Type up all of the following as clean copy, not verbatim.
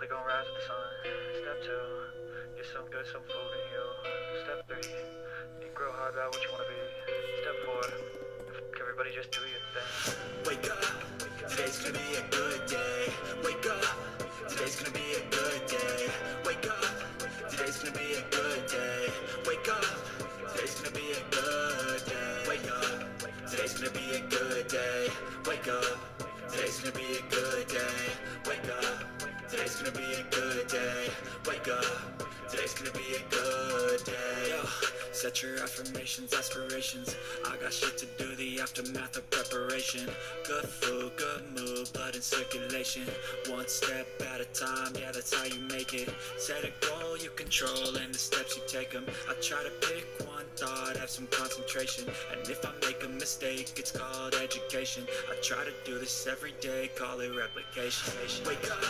really gonna rise with the sun. Step 2, get some good, some food in you. Step 3, think real hard about what you wanna be. Step 4, everybody just do your thing. Wake up, today's gonna be a good day. Wake up, today's gonna be a good day. Wake up, today's gonna be a good day. Wake up, today's gonna be a good day. Wake up, today's gonna be a good day. Wake up, today's gonna be a good day. Wake up, today's gonna be a good day. Wake up, today's gonna be a good day. Yo, set your affirmations, aspirations. I got shit to do, the aftermath of preparation. Good food, good mood, blood in circulation. One step at a time, yeah, that's how you make it. Set a goal you control and the steps you take them. I try to pick one thought, have some concentration. And if I make a mistake, it's called education. I try to do this every day, call it replication. Wake up,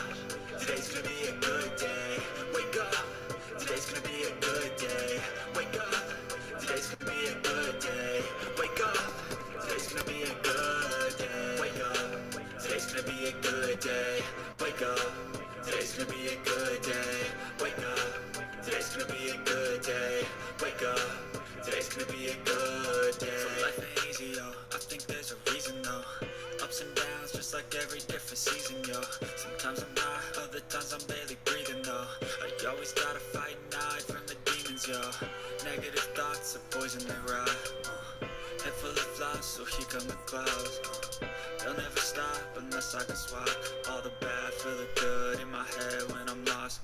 today's gonna be a good day. Wake up, today's gonna be a good day. Wake up, today's gonna be a good day. Wake up, today's gonna be a good day. Wake up, today's gonna be a good day. Wake up, today's gonna be a good day. Wake up, today's gonna be a good day. Wake up, today's gonna be a good day. So life ain't easy, yo. I think there's a reason, though. Ups and downs, just like every different season, yo. Sometimes I'm high, other times I'm barely breathing, though. I always gotta fight and hide from the demons, yo. Negative thoughts are poison they ride. Head full of flies, so here come the clouds. They'll never stop unless I can swap all the bad for the good in my head when I'm lost.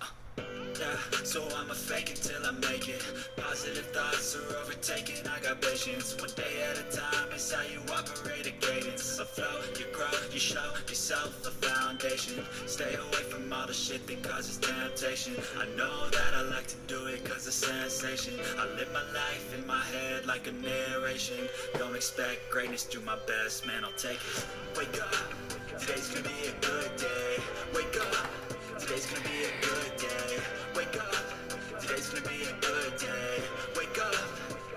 Yeah, so I'ma fake it till I make it. Positive thoughts are overtaken, I got patience. One day at a time is how you operate a cadence. So flow, you grow, you show yourself a foundation. Stay away from all the shit that causes temptation. I know that I like to do it cause it's sensation. I live my life in my head like a narration. Don't expect greatness, do my best, man, I'll take it. Wake up, today's gonna be a good day. Wake up, today's gonna be a good day. Wake up, today's gonna be a good day. Wake up,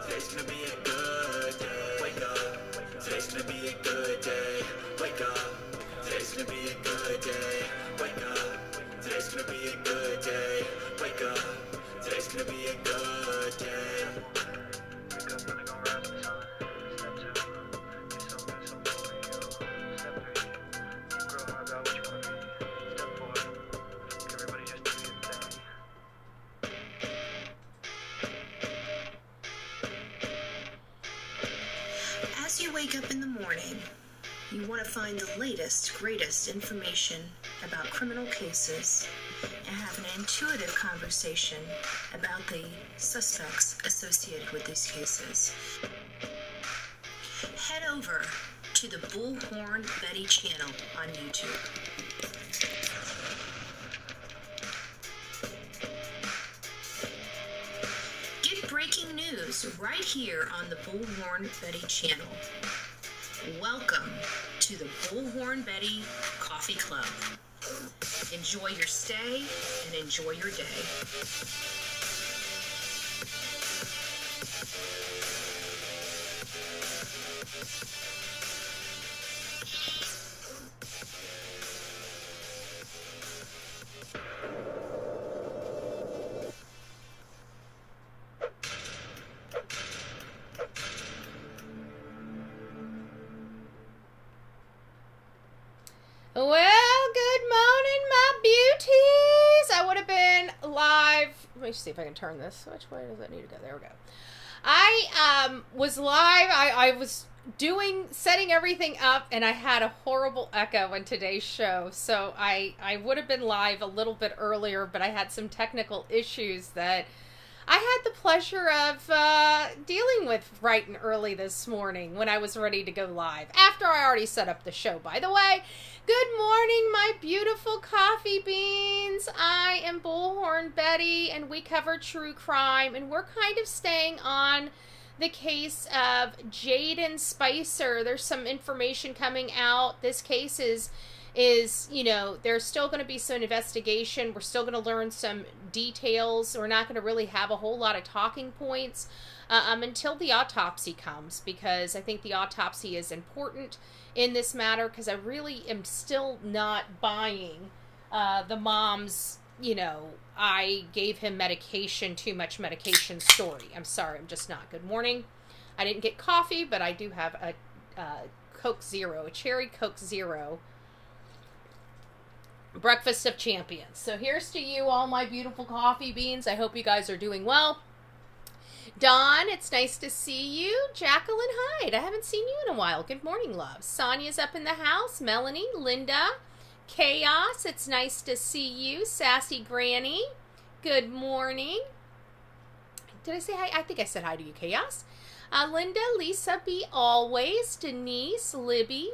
today's gonna be a good day. Wake up, today's gonna be a good day. Wake up, today's gonna be a good day. Wake up, today's gonna be a good day. Wake up, today's gonna be a good day. Wake up, really gonna rise with the sun. Step 2, get some good, some food in you. Step 3, think real hard about what you wanna be. Step 4, everybody just do your thing. As you wake up in the morning, you want to find the latest, greatest information about criminal cases and have an intuitive conversation about the suspects associated with these cases. Head over to the Bullhorn Betty channel on YouTube. Get breaking news right here on the Bullhorn Betty channel. Welcome to the Bullhorn Betty Coffee Club. Enjoy your stay and enjoy your day. Well, good morning, my beauties. I would have been live. Let me see if I can turn this. Which way does it need to go? There we go. I was live. I was setting everything up, and I had a horrible echo in today's show. So I would have been live a little bit earlier, but I had some technical issues that I had the pleasure of dealing with bright and early this morning when I was ready to go live. After I already set up the show, by the way. Good morning, my beautiful coffee beans. I am Bullhorn Betty, and we cover true crime, and we're kind of staying on the case of Jaden Spicer. There's some information coming out. This case is, you know, there's still going to be some investigation. We're still going to learn some details. We're not going to really have a whole lot of talking points until the autopsy comes, because I think the autopsy is important in this matter, because I really am still not buying the mom's you know, I gave him medication, too much medication story. I'm sorry, I'm just not. Good morning. I didn't get coffee, but I do have a Coke Zero, a cherry Coke Zero. Breakfast of Champions. So here's to you, all my beautiful coffee beans. I hope you guys are doing well. Dawn, it's nice to see you. Jacqueline Hyde, I haven't seen you in a while. Good morning, love. Sonia's up in the house. Melanie, Linda, Chaos, it's nice to see you. Sassy Granny, good morning. Did I say hi? I think I said hi to you, Chaos. Linda, Lisa, be always. Denise, Libby,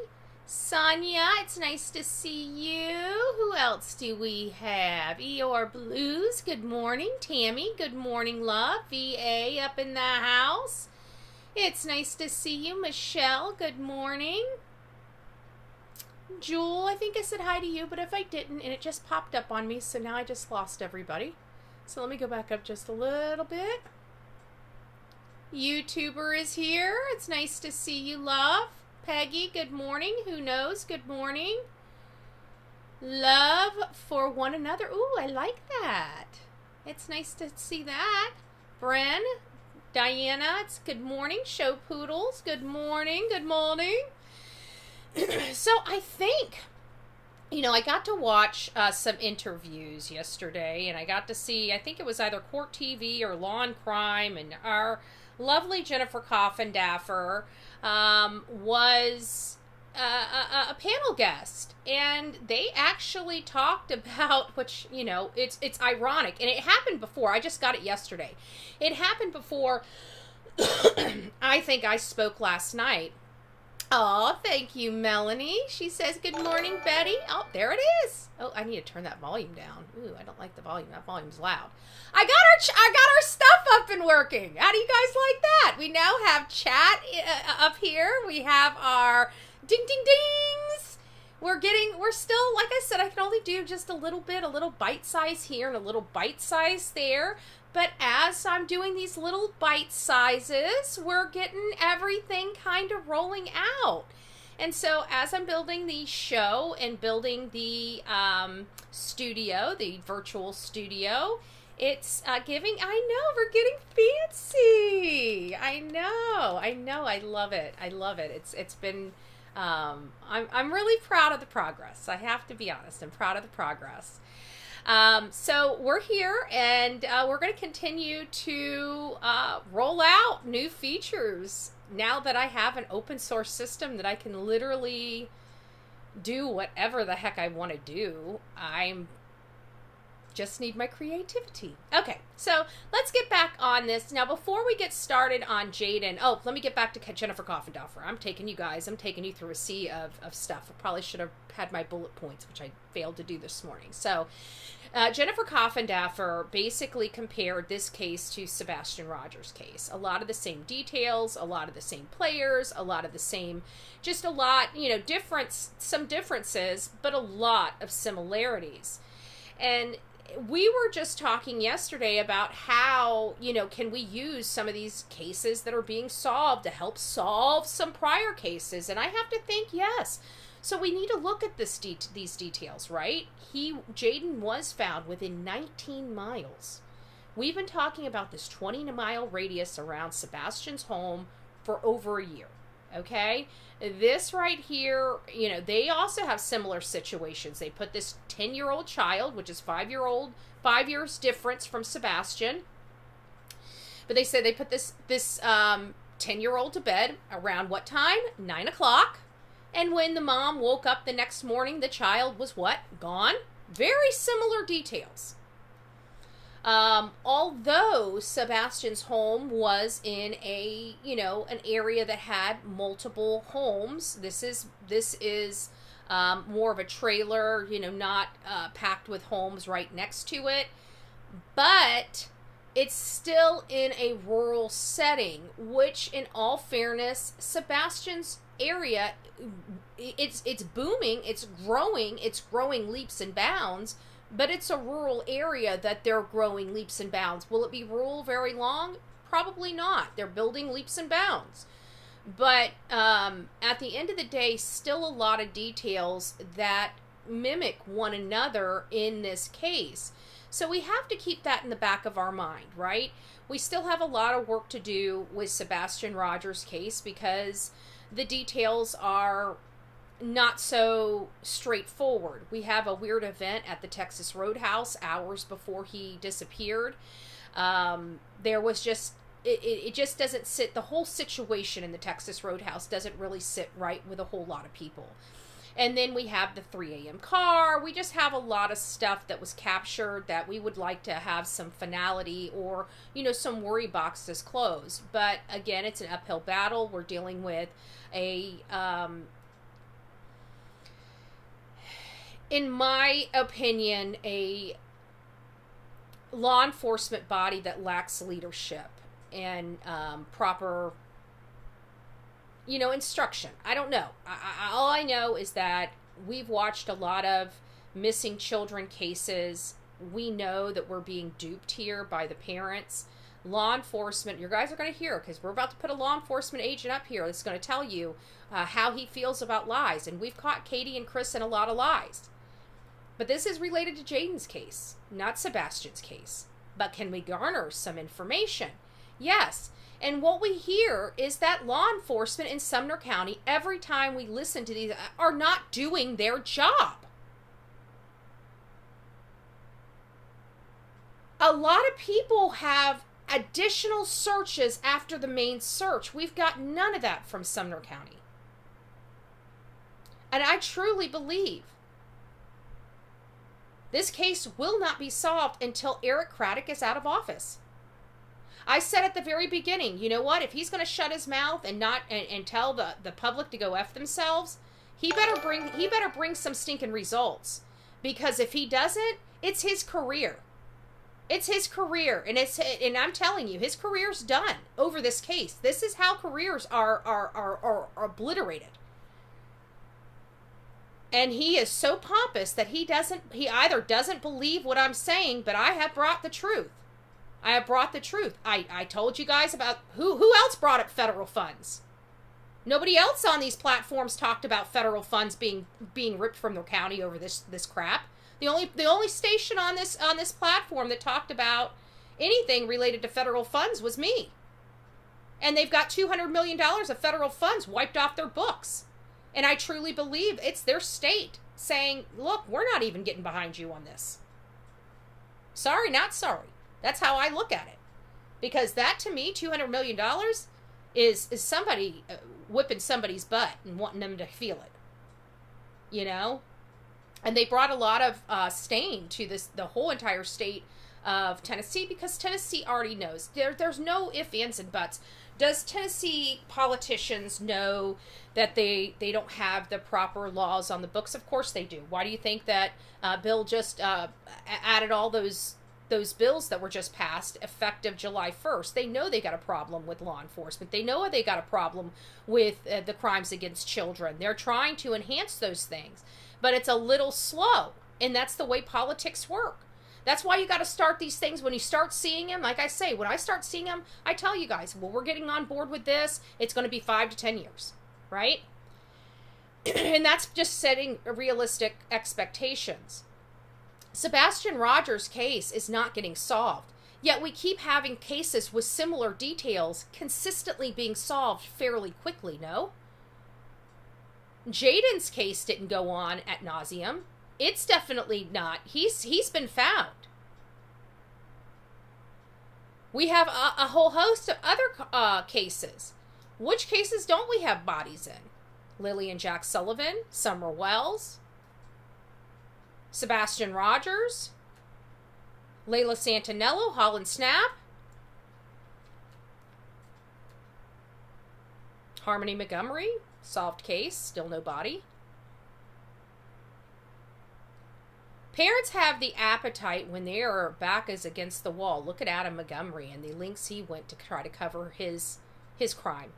Sonia, it's nice to see you. Who else do we have? Eeyore Blues, good morning. Tammy, good morning, love. VA up in the house. It's nice to see you. Michelle, good morning. Jewel, I think I said hi to you, but if I didn't, and it just popped up on me, so now I just lost everybody. So let me go back up just a little bit. YouTuber is here. It's nice to see you, love. Peggy, good morning. Who knows? Good morning. Love for one another. Ooh, I like that. It's nice to see that. Bren, Diana, it's good morning. Show Poodles, good morning. Good morning. So I think, you know, I got to watch some interviews yesterday, and I got to see, I think it was either Court TV or Law and Crime, and our lovely Jennifer Coffindaffer was a panel guest, and they actually talked about, which, you know, it's ironic, and it happened before. I just got it yesterday. It happened before. I think I spoke last night. Oh, thank you, Melanie. She says, good morning, Betty. Oh, there it is. Oh, I need to turn that volume down. Ooh, I don't like the volume. That volume's loud. I got our stuff up and working. How do you guys like that? We now have chat up here. We have our ding, ding, dings. We're still, like I said, I can only do just a little bit, a little bite size here and a little bite size there. But as I'm doing these little bite sizes, we're getting everything kind of rolling out. And so as I'm building the show and building the studio, the virtual studio, it's giving, I know, we're getting fancy. I know, I love it. I love it. It's been, I'm really proud of the progress. I have to be honest, I'm proud of the progress. So we're here, and we're going to continue to roll out new features now that I have an open source system that I can literally do whatever the heck I want to do. I'm just need my creativity. Okay, so let's get back on this. Now, before we get started on Jayden, oh, let me get back to Jennifer Coffindaffer. I'm taking you through a sea of stuff. I probably should have had my bullet points, which I failed to do this morning. So, Jennifer Coffindaffer basically compared this case to Sebastian Rogers' case. A lot of the same details, a lot of the same players, a lot of the same, just a lot, you know, some differences, but a lot of similarities. And we were just talking yesterday about how, you know, can we use some of these cases that are being solved to help solve some prior cases? And I have to think, yes. So we need to look at these details, right? Jayden was found within 19 miles. We've been talking about this 20-mile radius around Sebastian's home for over a year, okay? This right here, you know, they also have similar situations. They put this 10-year-old child, which is 5 years difference from Sebastian. But they say they put this 10-year-old to bed around what time? 9 o'clock. And when the mom woke up the next morning, the child was what? Gone. Very similar details. Although Sebastian's home was in a, you know, an area that had multiple homes, this is more of a trailer, you know, not packed with homes right next to it, but it's still in a rural setting, which, in all fairness, Sebastian's area, it's booming, it's growing leaps and bounds. But it's a rural area that they're growing leaps and bounds. Will it be rural very long? Probably not. They're building leaps and bounds. But at the end of the day, still a lot of details that mimic one another in this case. So we have to keep that in the back of our mind, right? We still have a lot of work to do with Sebastian Rogers' case because the details are not so straightforward. We have a weird event at the Texas Roadhouse hours before he disappeared. There was just, it just doesn't sit, the whole situation in the Texas Roadhouse doesn't really sit right with a whole lot of people. And then we have the 3 a.m. car. We just have a lot of stuff that was captured that we would like to have some finality or, you know, some worry boxes closed. But again, it's an uphill battle. We're dealing with a, in my opinion, a law enforcement body that lacks leadership and proper, you know, instruction. I don't know. All I know is that we've watched a lot of missing children cases. We know that we're being duped here by the parents. Law enforcement, you guys are going to hear, because we're about to put a law enforcement agent up here that's going to tell you how he feels about lies. And we've caught Katie and Chris in a lot of lies. But this is related to Jayden's case, not Sebastian's case. But can we garner some information? Yes. And what we hear is that law enforcement in Sumner County, every time we listen to these, are not doing their job. A lot of people have additional searches after the main search. We've got none of that from Sumner County. And I truly believe this case will not be solved until Eric Craddock is out of office. I said at the very beginning, you know what? If he's going to shut his mouth and not and tell the public to go F themselves, he better bring some stinking results. Because if he doesn't, it's his career. It's his career, and I'm telling you, his career's done over this case. This is how careers are obliterated. And he is so pompous that he either doesn't believe what I'm saying, but I have brought the truth. I have brought the truth. I told you guys about who else brought up federal funds. Nobody else on these platforms talked about federal funds being ripped from their county over this crap. The only station on this platform that talked about anything related to federal funds was me. And they've got $200 million of federal funds wiped off their books. And I truly believe it's their state saying, look, we're not even getting behind you on this. Sorry, not sorry. That's how I look at it. Because that, to me, $200 million is somebody whipping somebody's butt and wanting them to feel it. You know? And they brought a lot of stain to the whole entire state of Tennessee because Tennessee already knows. There's no ifs, ands, and buts. Does Tennessee politicians know that they don't have the proper laws on the books? Of course they do. Why do you think that Bill just added all those bills that were just passed effective July 1st? They know they got a problem with law enforcement. They know they got a problem with the crimes against children. They're trying to enhance those things. But it's a little slow, and that's the way politics work. That's why you got to start these things when you start seeing them. Like I say, when I start seeing them, I tell you guys, well, we're getting on board with this. It's going to be 5 to 10 years, right? And that's just setting realistic expectations. Sebastian Rogers' case is not getting solved, yet we keep having cases with similar details consistently being solved fairly quickly, no? Jayden's case didn't go on ad nauseum. It's definitely not. He's been found. We have a whole host of other cases. Which cases don't we have bodies in? Lilly and Jack Sullivan, Summer Wells, Sebastian Rogers, Layla Santinello, Holland Snap, Harmony Montgomery, solved case, still no body. Parents have the appetite when their back is against the wall. Look at Adam Montgomery and the lengths he went to try to cover his crime.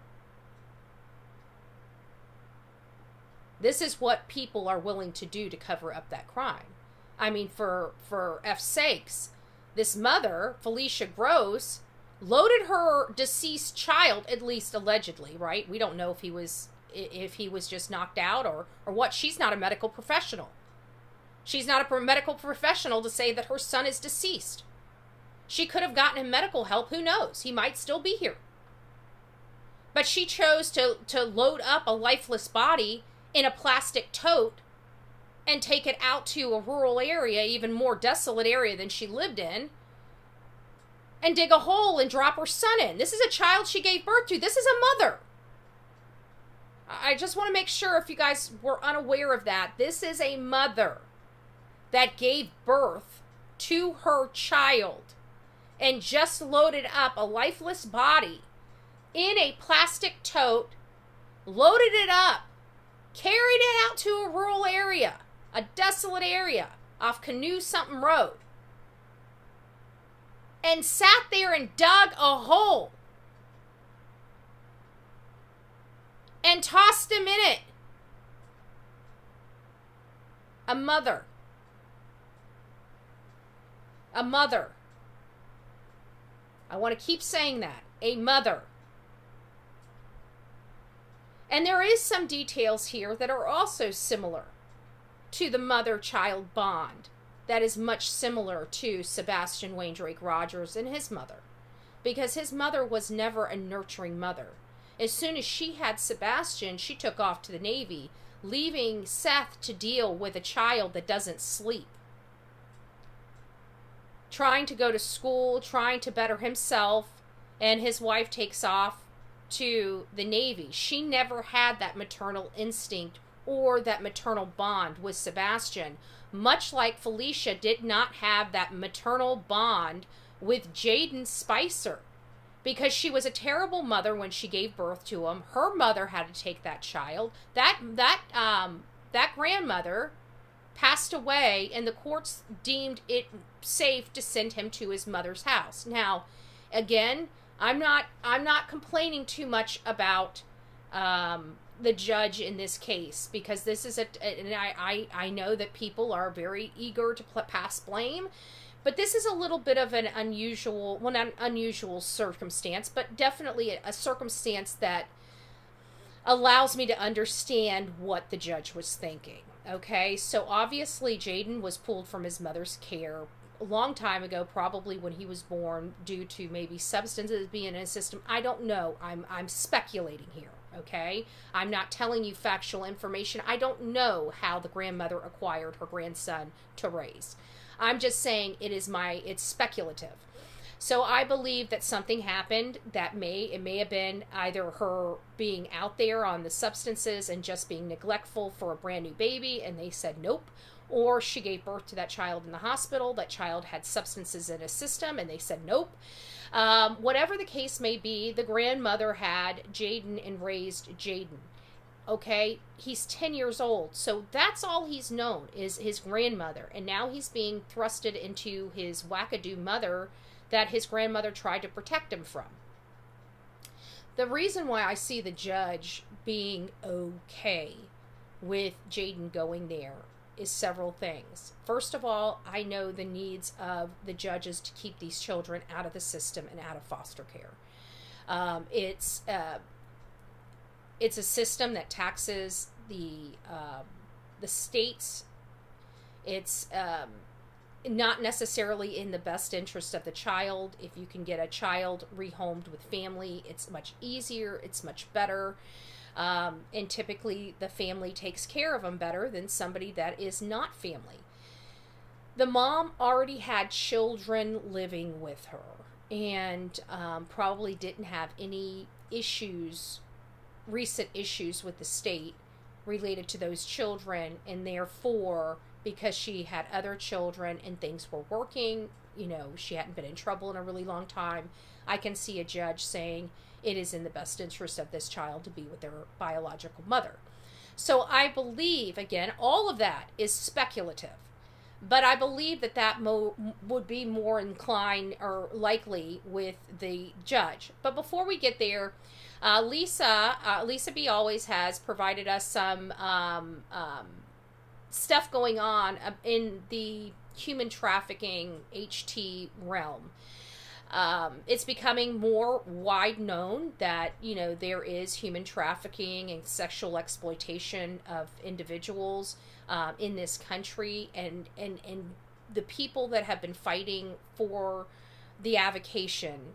This is what people are willing to do to cover up that crime. I mean, for F's sakes, this mother, Felicia Gross, loaded her deceased child, at least allegedly, right? We don't know if he was just knocked out or what. She's not a medical professional. She's not a medical professional to say that her son is deceased. She could have gotten him medical help. Who knows? He might still be here. But she chose to load up a lifeless body in a plastic tote and take it out to a rural area, even more desolate area than she lived in, and dig a hole and drop her son in. This is a child she gave birth to. This is a mother. I just want to make sure if you guys were unaware of that. This is a mother that gave birth to her child and just loaded up a lifeless body in a plastic tote, loaded it up, carried it out to a rural area, a desolate area off Canoe something road, and sat there and dug a hole and tossed him in it. A mother. A mother. I want to keep saying that. A mother. And there is some details here that are also similar to the mother-child bond that is much similar to Sebastian Wayne Drake Rogers and his mother. Because his mother was never a nurturing mother. As soon as she had Sebastian, she took off to the Navy, leaving Seth to deal with a child that doesn't sleep. Trying to go to school, trying to better himself, and his wife takes off to the Navy. She never had that maternal instinct or that maternal bond with Sebastian, much like Felicia did not have that maternal bond with Jayden Spicer, because she was a terrible mother when she gave birth to him. Her mother had to take that child. That grandmother passed away, and the courts deemed it safe to send him to his mother's house. Now, again, I'm not complaining too much about the judge in this case, because this is and I know that people are very eager to pass blame, but this is a little bit of an unusual, well, not an unusual circumstance, but definitely a circumstance that allows me to understand what the judge was thinking. Okay, so obviously Jayden was pulled from his mother's care a long time ago, probably when he was born, due to maybe substances being in his system. I don't know. I'm speculating here, okay? I'm not telling you factual information. I don't know how the grandmother acquired her grandson to raise. I'm just saying it's speculative. So I believe that something happened that it may have been either her being out there on the substances and just being neglectful for a brand new baby, and they said nope, or she gave birth to that child in the hospital. That child had substances in his system, and they said nope. Whatever the case may be, the grandmother had Jayden and raised Jayden. Okay, he's 10 years old, so that's all he's known is his grandmother, and now he's being thrusted into his wackadoo mother that his grandmother tried to protect him from. The reason why I see the judge being okay with Jayden going there is several things. First of all, I know the needs of the judges to keep these children out of the system and out of foster care. It's a system that taxes the states. It's not necessarily in the best interest of the child. If you can get a child rehomed with family, it's much easier, it's much better, and typically the family takes care of them better than somebody that is not family. The mom already had children living with her, and probably didn't have any recent issues with the state related to those children, and therefore, because she had other children and things were working, she hadn't been in trouble in a really long time, I can see a judge saying it is in the best interest of this child to be with their biological mother. So I believe, again, all of that is speculative, but I believe that would be more inclined or likely with the judge. But before we get there, Lisa B always has provided us some stuff going on in the human trafficking HT realm. It's becoming more wide known that, you know, there is human trafficking and sexual exploitation of individuals in this country, and the people that have been fighting for the avocation,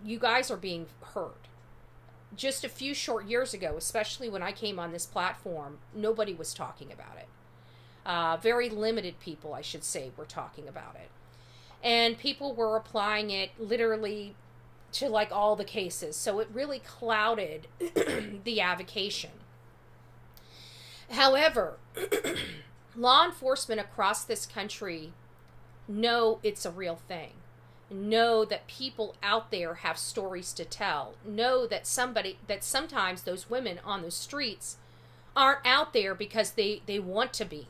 you guys are being heard. Just a few short years ago, especially when I came on this platform, nobody was talking about it. Very limited people, I should say, were talking about it. And people were applying it literally to like all the cases. So it really clouded the avocation. However, law enforcement across this country know it's a real thing. Know that people out there have stories to tell. Know that sometimes those women on the streets aren't out there because they want to be.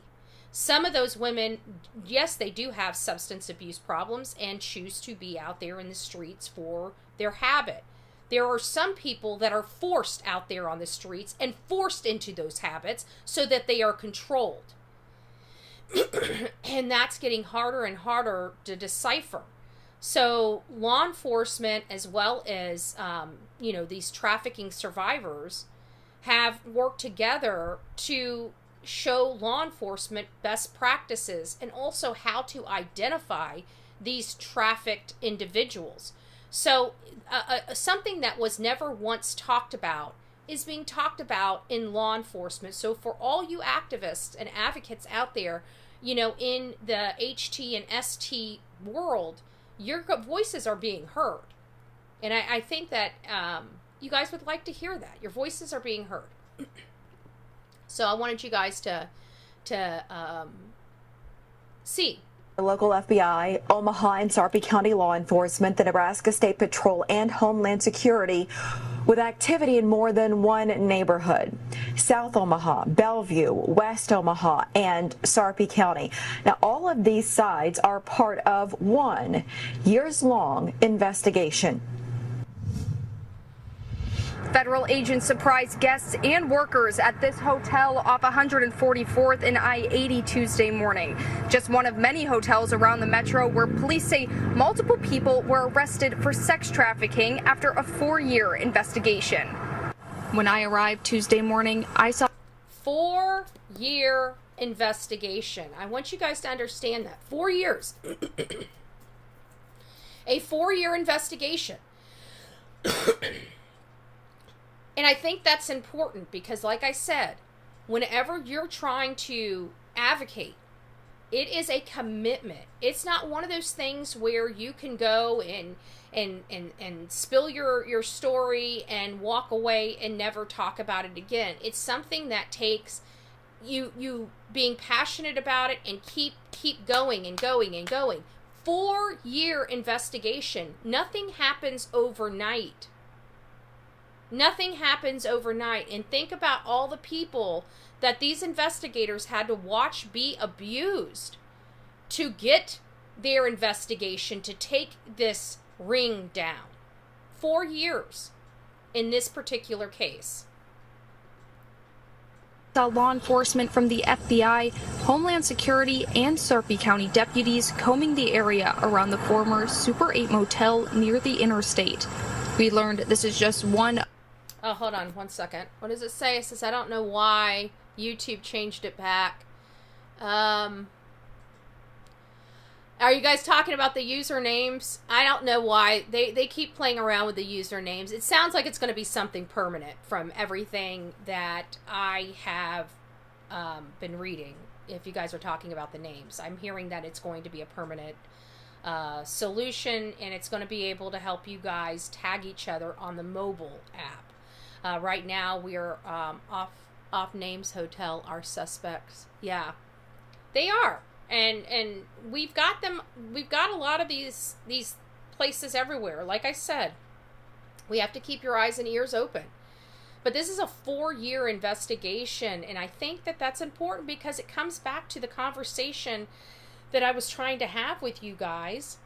Some of those women, yes, they do have substance abuse problems and choose to be out there in the streets for their habit. There are some people that are forced out there on the streets and forced into those habits so that they are controlled. And that's getting harder and harder to decipher. So law enforcement, as well as, you know, these trafficking survivors, have worked together to show law enforcement best practices and also how to identify these trafficked individuals. So something that was never once talked about is being talked about in law enforcement. So for all you activists and advocates out there, you know, in the HT and ST world, your voices are being heard. And I think that you guys would like to hear that. Your voices are being heard. So I wanted you guys to see. The local FBI, Omaha and Sarpy County law enforcement, the Nebraska State Patrol, and Homeland Security with activity in more than one neighborhood. South Omaha, Bellevue, West Omaha, and Sarpy County. Now, all of these sides are part of one years-long investigation. Federal agents surprised guests and workers at this hotel off 144th and I-80 Tuesday morning. Just one of many hotels around the metro where police say multiple people were arrested for sex trafficking after a 4-year investigation. When I arrived Tuesday morning, I saw 4-year investigation. I want you guys to understand that. 4 years. A 4-year investigation. And I think that's important because, like I said, whenever you're trying to advocate, it is a commitment. It's not one of those things where you can go and spill your story and walk away and never talk about it again. It's something that takes you being passionate about it and keep going and going and going. 4-year investigation. Nothing happens overnight. Nothing happens overnight. And think about all the people that these investigators had to watch be abused to get their investigation to take this ring down. 4 years in this particular case. Saw law enforcement from the FBI, Homeland Security, and Sarpy County deputies combing the area around the former Super 8 motel near the interstate. We learned this is just one. Oh, hold on 1 second. What does it say? It says, I don't know why YouTube changed it back. Are you guys talking about the usernames? I don't know why. They keep playing around with the usernames. It sounds like it's going to be something permanent from everything that I have been reading. If you guys are talking about the names, I'm hearing that it's going to be a permanent solution, and it's going to be able to help you guys tag each other on the mobile app. Right now, we're off names hotel. Our suspects, yeah, they are, and we've got them. We've got a lot of these places everywhere. Like I said, we have to keep your eyes and ears open. But this is a 4-year investigation, and I think that that's important because it comes back to the conversation that I was trying to have with you guys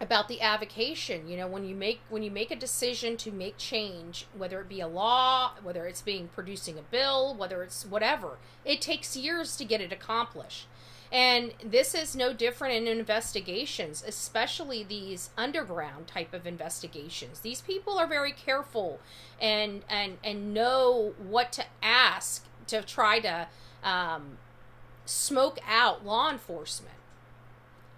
about the avocation. You know, when you make a decision to make change, whether it be a law, whether it's producing a bill, whether it's whatever, it takes years to get it accomplished. And this is no different in investigations, especially these underground type of investigations. These people are very careful and know what to ask to try to smoke out law enforcement.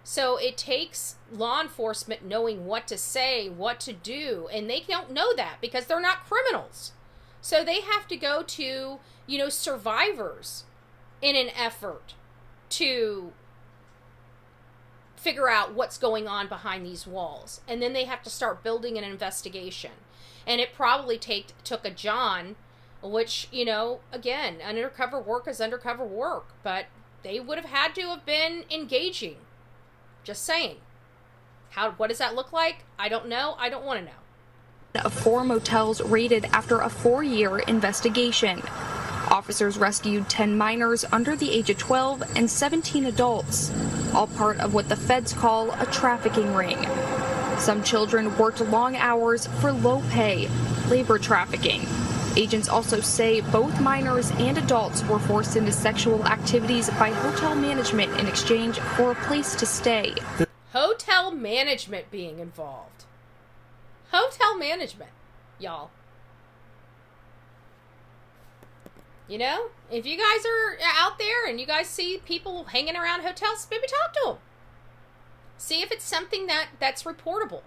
So it takes law enforcement knowing what to say, what to do, and they don't know that because they're not criminals. So they have to go to, survivors in an effort to figure out what's going on behind these walls. And then they have to start building an investigation. And it probably took a John, which, again, undercover work is undercover work, but they would have had to have been engaging. Just saying. What does that look like? I don't know. I don't want to know. 4 motels raided after a 4-year investigation. Officers rescued 10 minors under the age of 12 and 17 adults, all part of what the feds call a trafficking ring. Some children worked long hours for low pay, labor trafficking. Agents also say both minors and adults were forced into sexual activities by hotel management in exchange for a place to stay. Hotel management being involved. Hotel management, y'all. If you guys are out there and you guys see people hanging around hotels, maybe talk to them. See if it's something that's reportable.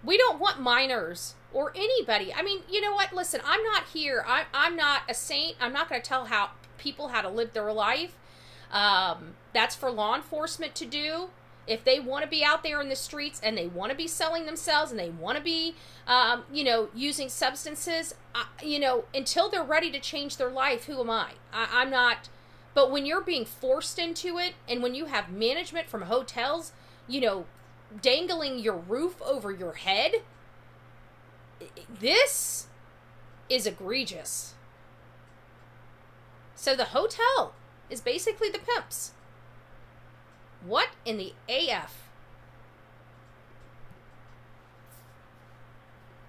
We don't want minors or anybody. I mean, you know what? Listen, I'm not here. I'm not a saint. I'm not going to tell people how to live their life. That's for law enforcement to do. If they want to be out there in the streets and they want to be selling themselves and they want to be, using substances, until they're ready to change their life, who am I? I'm not. But when you're being forced into it and when you have management from hotels, dangling your roof over your head, this is egregious. So the hotel is basically the pimps. What in the AF?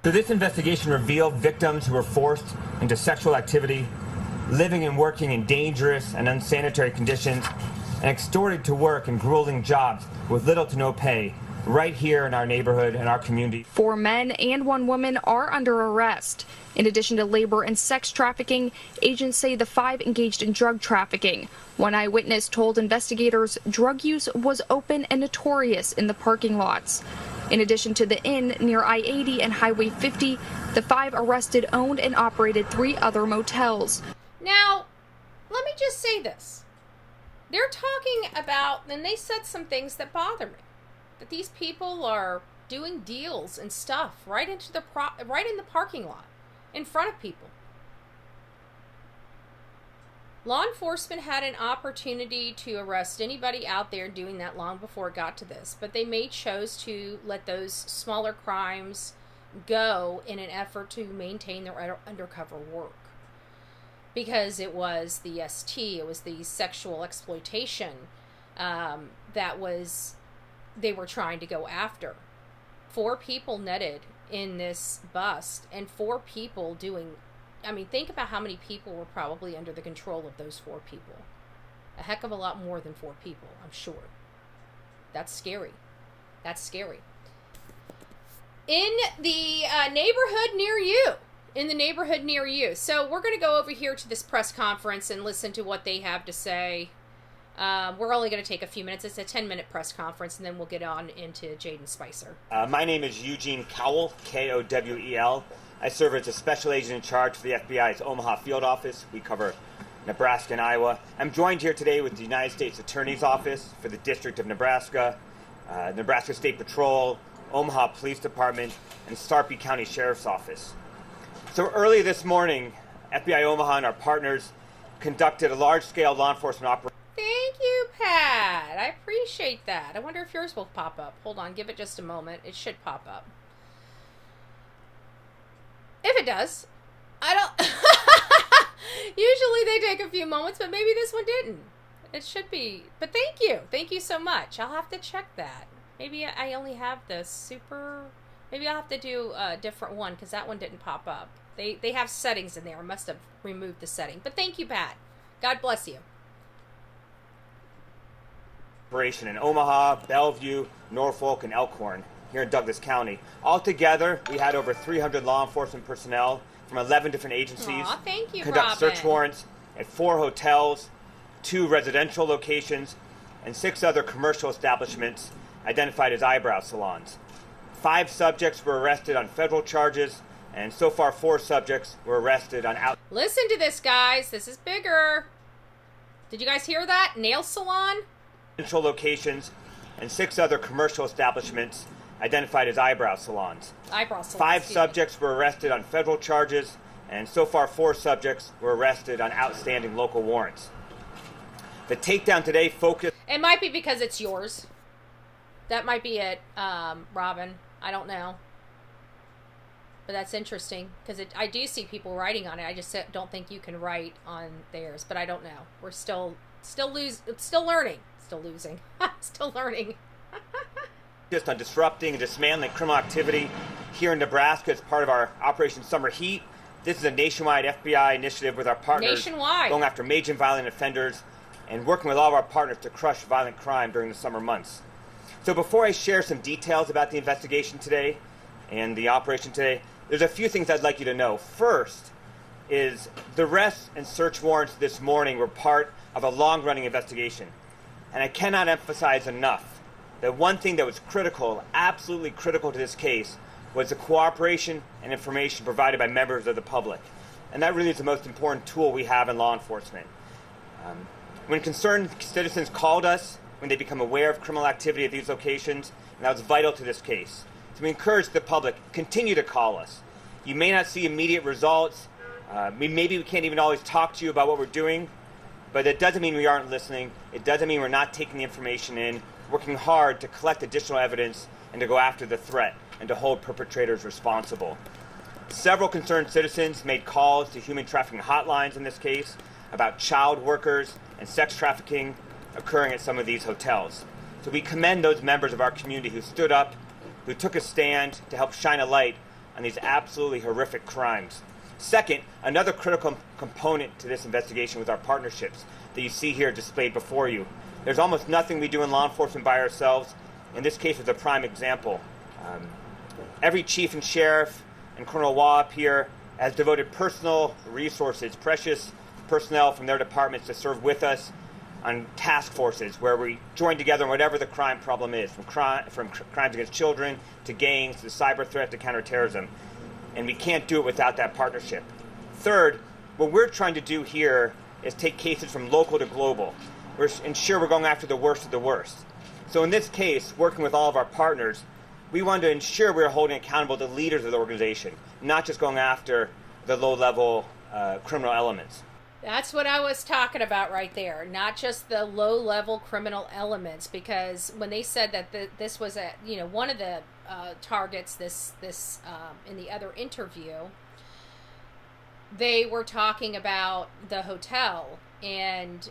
So this investigation revealed victims who were forced into sexual activity, living and working in dangerous and unsanitary conditions, and extorted to work in grueling jobs with little to no pay, right here in our neighborhood and our community. 4 men and 1 woman are under arrest. In addition to labor and sex trafficking, agents say the 5 engaged in drug trafficking. One eyewitness told investigators drug use was open and notorious in the parking lots. In addition to the inn near I-80 and Highway 50, the 5 arrested owned and operated 3 other motels. Now, let me just say this. They're talking about, and they said some things that bother me. That these people are doing deals and stuff right in the parking lot, in front of people. Law enforcement had an opportunity to arrest anybody out there doing that long before it got to this, but they chose to let those smaller crimes go in an effort to maintain their undercover work. Because it was the ST, it was the sexual exploitation they were trying to go after. 4 people netted in this bust, and 4 people doing, think about how many people were probably under the control of those 4 people. A heck of a lot more than 4 people, I'm sure. That's scary. That's scary. In the neighborhood near you. So we're going to go over here to this press conference and listen to what they have to say. We're only going to take a few minutes. It's a 10-minute press conference, and then we'll get on into Jaden Spicer. My name is Eugene Cowell, Kowel. I serve as a special agent in charge for the FBI's Omaha field office. We cover Nebraska and Iowa. I'm joined here today with the United States Attorney's Office for the District of Nebraska, Nebraska State Patrol, Omaha Police Department, and Sarpy County Sheriff's Office. So early this morning, FBI Omaha and our partners conducted a large-scale law enforcement operation. Thank you, Pat. I appreciate that. I wonder if yours will pop up. Hold on, give it just a moment. It should pop up. If it does. I don't... Usually they take a few moments, but maybe this one didn't. It should be. But thank you. Thank you so much. I'll have to check that. Maybe I only have the super... Maybe I'll have to do a different one, because that one didn't pop up. They have settings in there. I must have removed the setting. But thank you, Pat. God bless you. operation in Omaha, Bellevue, Norfolk, and Elkhorn here in Douglas County. Altogether, we had over 300 law enforcement personnel from 11 different agencies Aw, thank you, conduct search Robin. warrants at 4 hotels, 2 residential locations, and 6 other commercial establishments identified as eyebrow salons. 5 subjects were arrested on federal charges, and so far 4 subjects were arrested on Listen to this, guys. This is bigger. Did you guys hear that? Nail salon? residential locations, and 6 other commercial establishments identified as eyebrow salons. Eyebrow salon. 5 excuse me. subjects were arrested on federal charges, and so far 4 subjects were arrested on outstanding local warrants. The takedown today focused... It might be because it's yours. That might be it, Robin. I don't know. But that's interesting, because I do see people writing on it. I just don't think you can write on theirs, but I don't know. We're still learning. Still losing. Still learning. Just on disrupting and dismantling criminal activity here in Nebraska as part of our Operation Summer Heat. This is a nationwide FBI initiative with our partners Nationwide. going after major violent offenders and working with all of our partners to crush violent crime during the summer months. So before I share some details about the investigation today and the operation today, there's a few things I'd like you to know. First is the arrests and search warrants this morning were part of a long-running investigation. And I cannot emphasize enough that one thing that was critical, absolutely critical to this case, was the cooperation and information provided by members of the public. And that really is the most important tool we have in law enforcement. When concerned citizens called us, when they become aware of criminal activity at these locations, and that was vital to this case. So we encourage the public, continue to call us. You may not see immediate results. Maybe we can't even always talk to you about what we're doing, but it doesn't mean we aren't listening. It doesn't mean we're not taking the information in, working hard to collect additional evidence and to go after the threat and to hold perpetrators responsible. Several concerned citizens made calls to human trafficking hotlines in this case about child workers and sex trafficking occurring at some of these hotels. So we commend those members of our community who stood up, who took a stand to help shine a light on these absolutely horrific crimes. Second, another critical component to this investigation was our partnerships that you see here displayed before you. There's almost nothing we do in law enforcement by ourselves. In this case, was a prime example. Every chief and sheriff and Colonel Waugh up here has devoted personal resources, precious personnel from their departments to serve with us on task forces where we join together on whatever the crime problem is, from crimes against children to gangs to cyber threat to counterterrorism. And we can't do it without that partnership. Third, what we're trying to do here is take cases from local to global. Ensure we're going after the worst of the worst. So in this case, working with all of our partners, we wanted to ensure we were holding accountable the leaders of the organization, not just going after the low-level criminal elements. That's what I was talking about right there. Not just the low-level criminal elements, because when they said that this was one of the targets this in the other interview, they were talking about the hotel and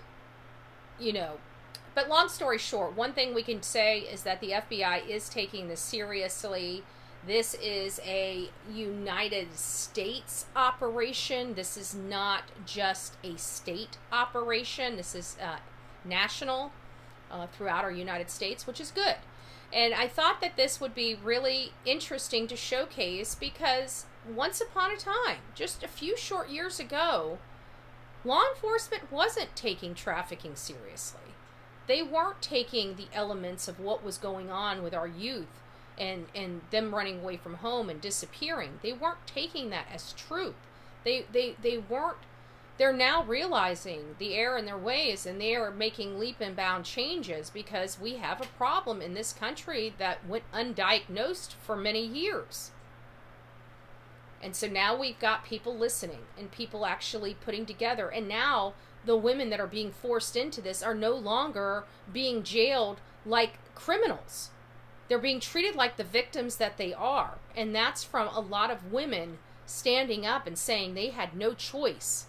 but long story short, one thing we can say is that the FBI is taking this seriously. This is a United States operation. This is not just a state operation. This is national throughout our United States, which is good. And I thought that this would be really interesting to showcase because once upon a time, just a few short years ago, law enforcement wasn't taking trafficking seriously. They weren't taking the elements of what was going on with our youth and them running away from home and disappearing. They weren't taking that as truth. They weren't. They're now realizing the error in their ways, and they are making leap and bound changes because we have a problem in this country that went undiagnosed for many years. And so now we've got people listening and people actually putting together. And now the women that are being forced into this are no longer being jailed like criminals. They're being treated like the victims that they are. And that's from a lot of women standing up and saying they had no choice.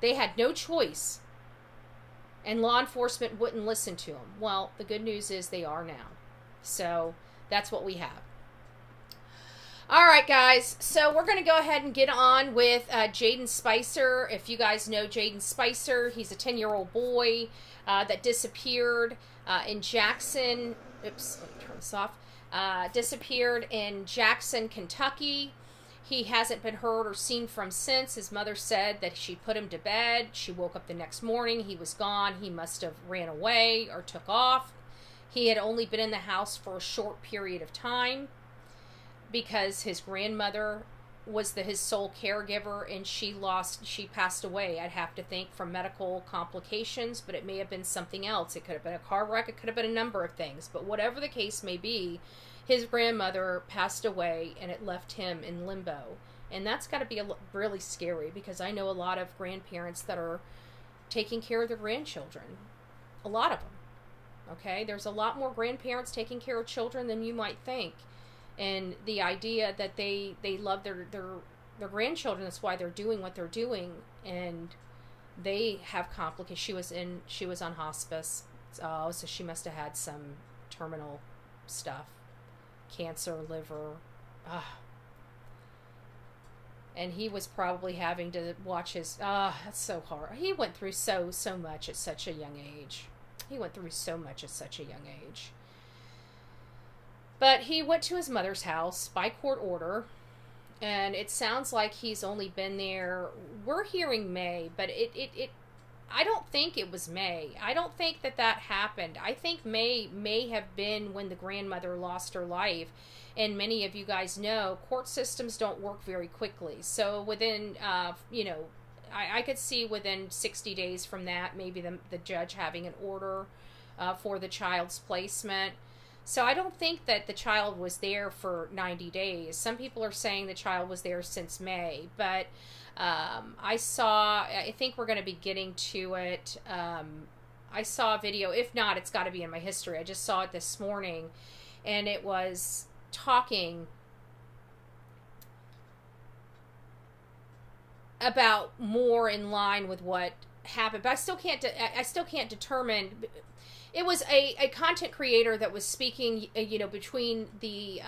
They had no choice. And law enforcement wouldn't listen to them. Well, the good news is they are now. So that's what we have. All right, guys. So we're going to go ahead and get on with Jayden Spicer. If you guys know Jayden Spicer, he's a 10-year-old boy that disappeared in Jackson. Oops, let me turn this off. Disappeared in Jackson, Kentucky. He hasn't been heard or seen from since. His mother said that she put him to bed. She woke up the next morning. He was gone. He must have ran away or took off. He had only been in the house for a short period of time because his grandmother was his sole caregiver, and she passed away, I'd have to think, from medical complications, but it may have been something else. It could have been a car wreck. It could have been a number of things. But whatever the case may be, his grandmother passed away, and it left him in limbo. And that's got to be really scary, because I know a lot of grandparents that are taking care of their grandchildren. A lot of them. Okay? There's a lot more grandparents taking care of children than you might think. And the idea that they love their grandchildren, that's why they're doing what they're doing, and they have complications. She was on hospice, so she must have had some terminal stuff, cancer, liver, and he was probably having to watch his. That's so hard. He went through so much at such a young age. But he went to his mother's house by court order, and it sounds like he's only been there. We're hearing May, but I don't think it was May. I don't think that happened. I think may have been when the grandmother lost her life. And many of you guys know court systems don't work very quickly. So within, I could see within 60 days from that, maybe the judge having an order for the child's placement. So I don't think that the child was there for 90 days. Some people are saying the child was there since May, but I think we're going to be getting to it. I saw a video. If not, it's got to be in my history. I just saw it this morning, and it was talking about more in line with what happened, but I still can't determine. It was a content creator that was speaking, between the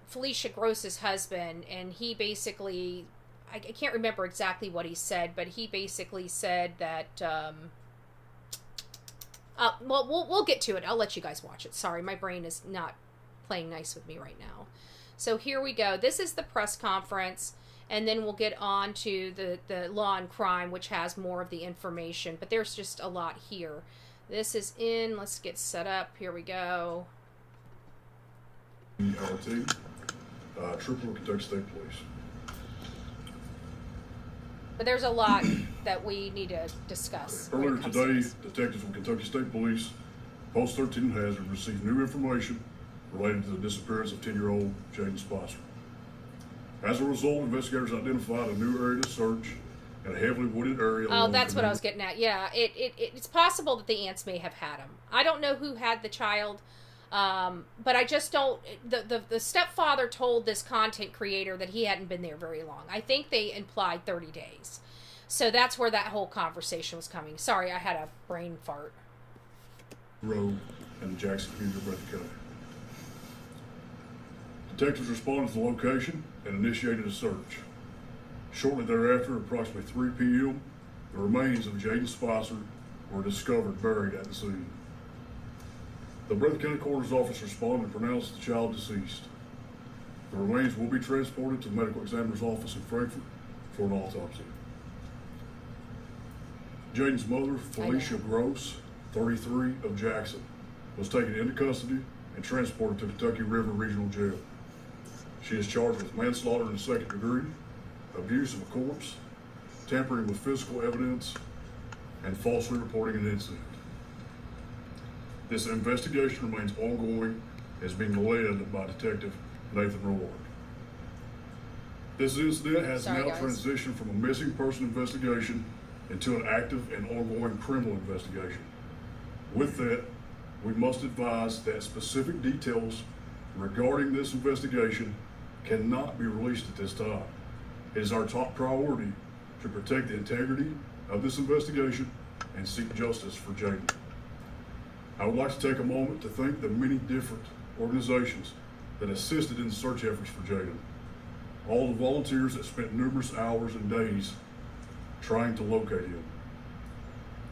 Felicia Gross's husband, and he basically, I can't remember exactly what he said, but he basically said that, well, we'll get to it. I'll let you guys watch it. Sorry, my brain is not playing nice with me right now. So here we go. This is the press conference, and then we'll get on to the law and crime, which has more of the information, but there's just a lot here. This is in, let's get set up. Here we go. LT, Trooper, Kentucky State Police. But there's a lot that we need to discuss. Earlier today, detectives from Kentucky State Police, Post 13 Hazard, received new information related to the disappearance of 10-year-old Jaden Spicer. As a result, investigators identified a new area to search in a heavily wooded area. Oh, that's what I was getting at. Yeah, it's possible that the aunts may have had him. I don't know who had the child, but I just don't. The stepfather told this content creator that he hadn't been there very long. I think they implied 30 days. So that's where that whole conversation was coming. Sorry, I had a brain fart. Road and Jackson Community of Breathitt County. Detectives responded to the location and initiated a search. Shortly thereafter, approximately 3 p.m., the remains of Jaden Spicer were discovered buried at the scene. The Breathitt County Coroner's Office responded and pronounced the child deceased. The remains will be transported to the medical examiner's office in Frankfort for an autopsy. Jaden's mother, Felicia Gross, 33, of Jackson, was taken into custody and transported to Kentucky River Regional Jail. She is charged with manslaughter in the second degree, abuse of a corpse, tampering with physical evidence, and falsely reporting an incident. This investigation remains ongoing and is being led by Detective Nathan Roark. This incident has transitioned from a missing person investigation into an active and ongoing criminal investigation. With that, we must advise that specific details regarding this investigation cannot be released at this time. It is our top priority to protect the integrity of this investigation and seek justice for Jaden. I would like to take a moment to thank the many different organizations that assisted in the search efforts for Jaden. all the volunteers that spent numerous hours and days trying to locate him.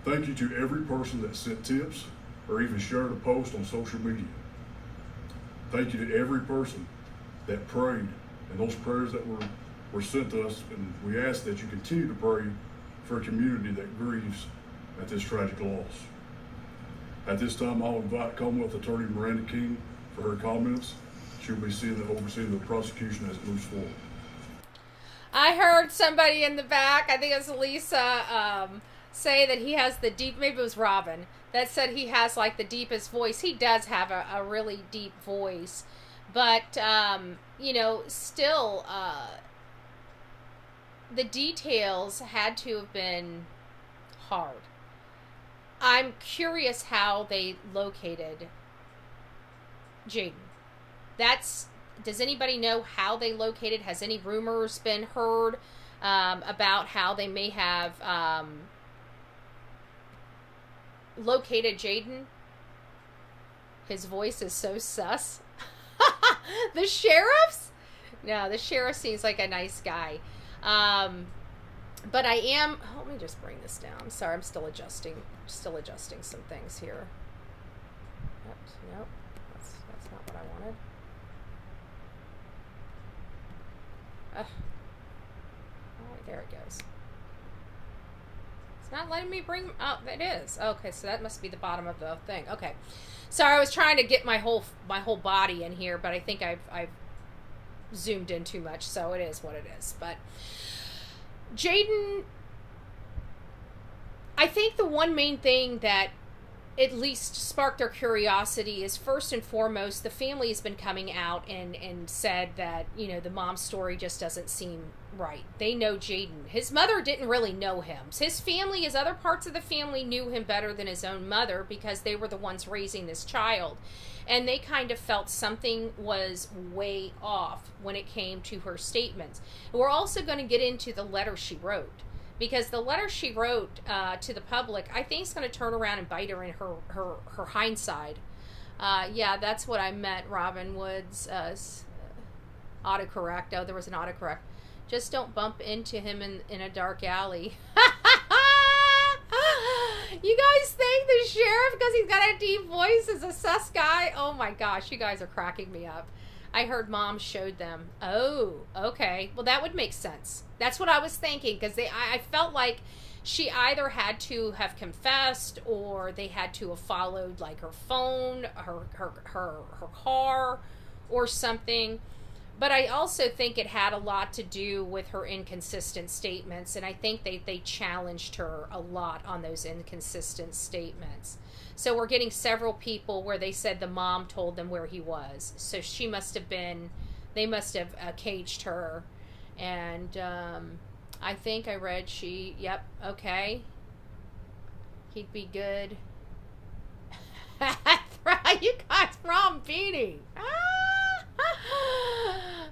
Thank you to every person that sent tips or even shared a post on social media. Thank you to every person that prayed, and those prayers that were sent to us, and we ask that you continue to pray for a community that grieves at this tragic loss. At this time, I'll invite Commonwealth Attorney Miranda King for her comments. She'll be overseeing the prosecution as it moves forward. I heard somebody in the back, I think it was Lisa, say that he has the deep, maybe it was Robin, that said he has like the deepest voice. He does have a really deep voice, but, you know, still, the details had to have been hard. I'm curious how they located Jayden. Does anybody know how they located? Has any rumors been heard about how they may have located Jayden? His voice is so sus. The sheriffs? No, the sheriff seems like a nice guy. But I am, let me just bring this down. Sorry, I'm still adjusting some things here. Nope, that's not what I wanted. All right, there it goes. It's not letting me bring, oh, it is. Okay, so that must be the bottom of the thing. Okay. Sorry, I was trying to get my whole body in here, but I think I've zoomed in too much, so it is what it is. But Jayden, I think the one main thing that at least sparked their curiosity is, first and foremost, the family has been coming out and said that, you know, the mom's story just doesn't seem right. They know Jayden. His mother didn't really know him. His family, his other parts of the family knew him better than his own mother because they were the ones raising this child. And they kind of felt something was way off when it came to her statements. We're also going to get into the letter she wrote, because the letter she wrote to the public, I think, is going to turn around and bite her in her hindsight. Yeah, that's what I meant, Robin Woods. Autocorrect. Oh, there was an autocorrect. Just don't bump into him in a dark alley. You guys think the sheriff, because he's got a deep voice, is a sus guy? Oh my gosh, you guys are cracking me up. I heard Mom showed them. Oh, okay. Well, that would make sense. That's what I was thinking, because I felt like she either had to have confessed, or they had to have followed like her phone, her car, or something. But I also think it had a lot to do with her inconsistent statements, and I think they challenged her a lot on those inconsistent statements. So we're getting several people where they said the mom told them where he was. So she must have been, they must have caged her. And I think I read yep, okay. He'd be good. You guys, wrong beating.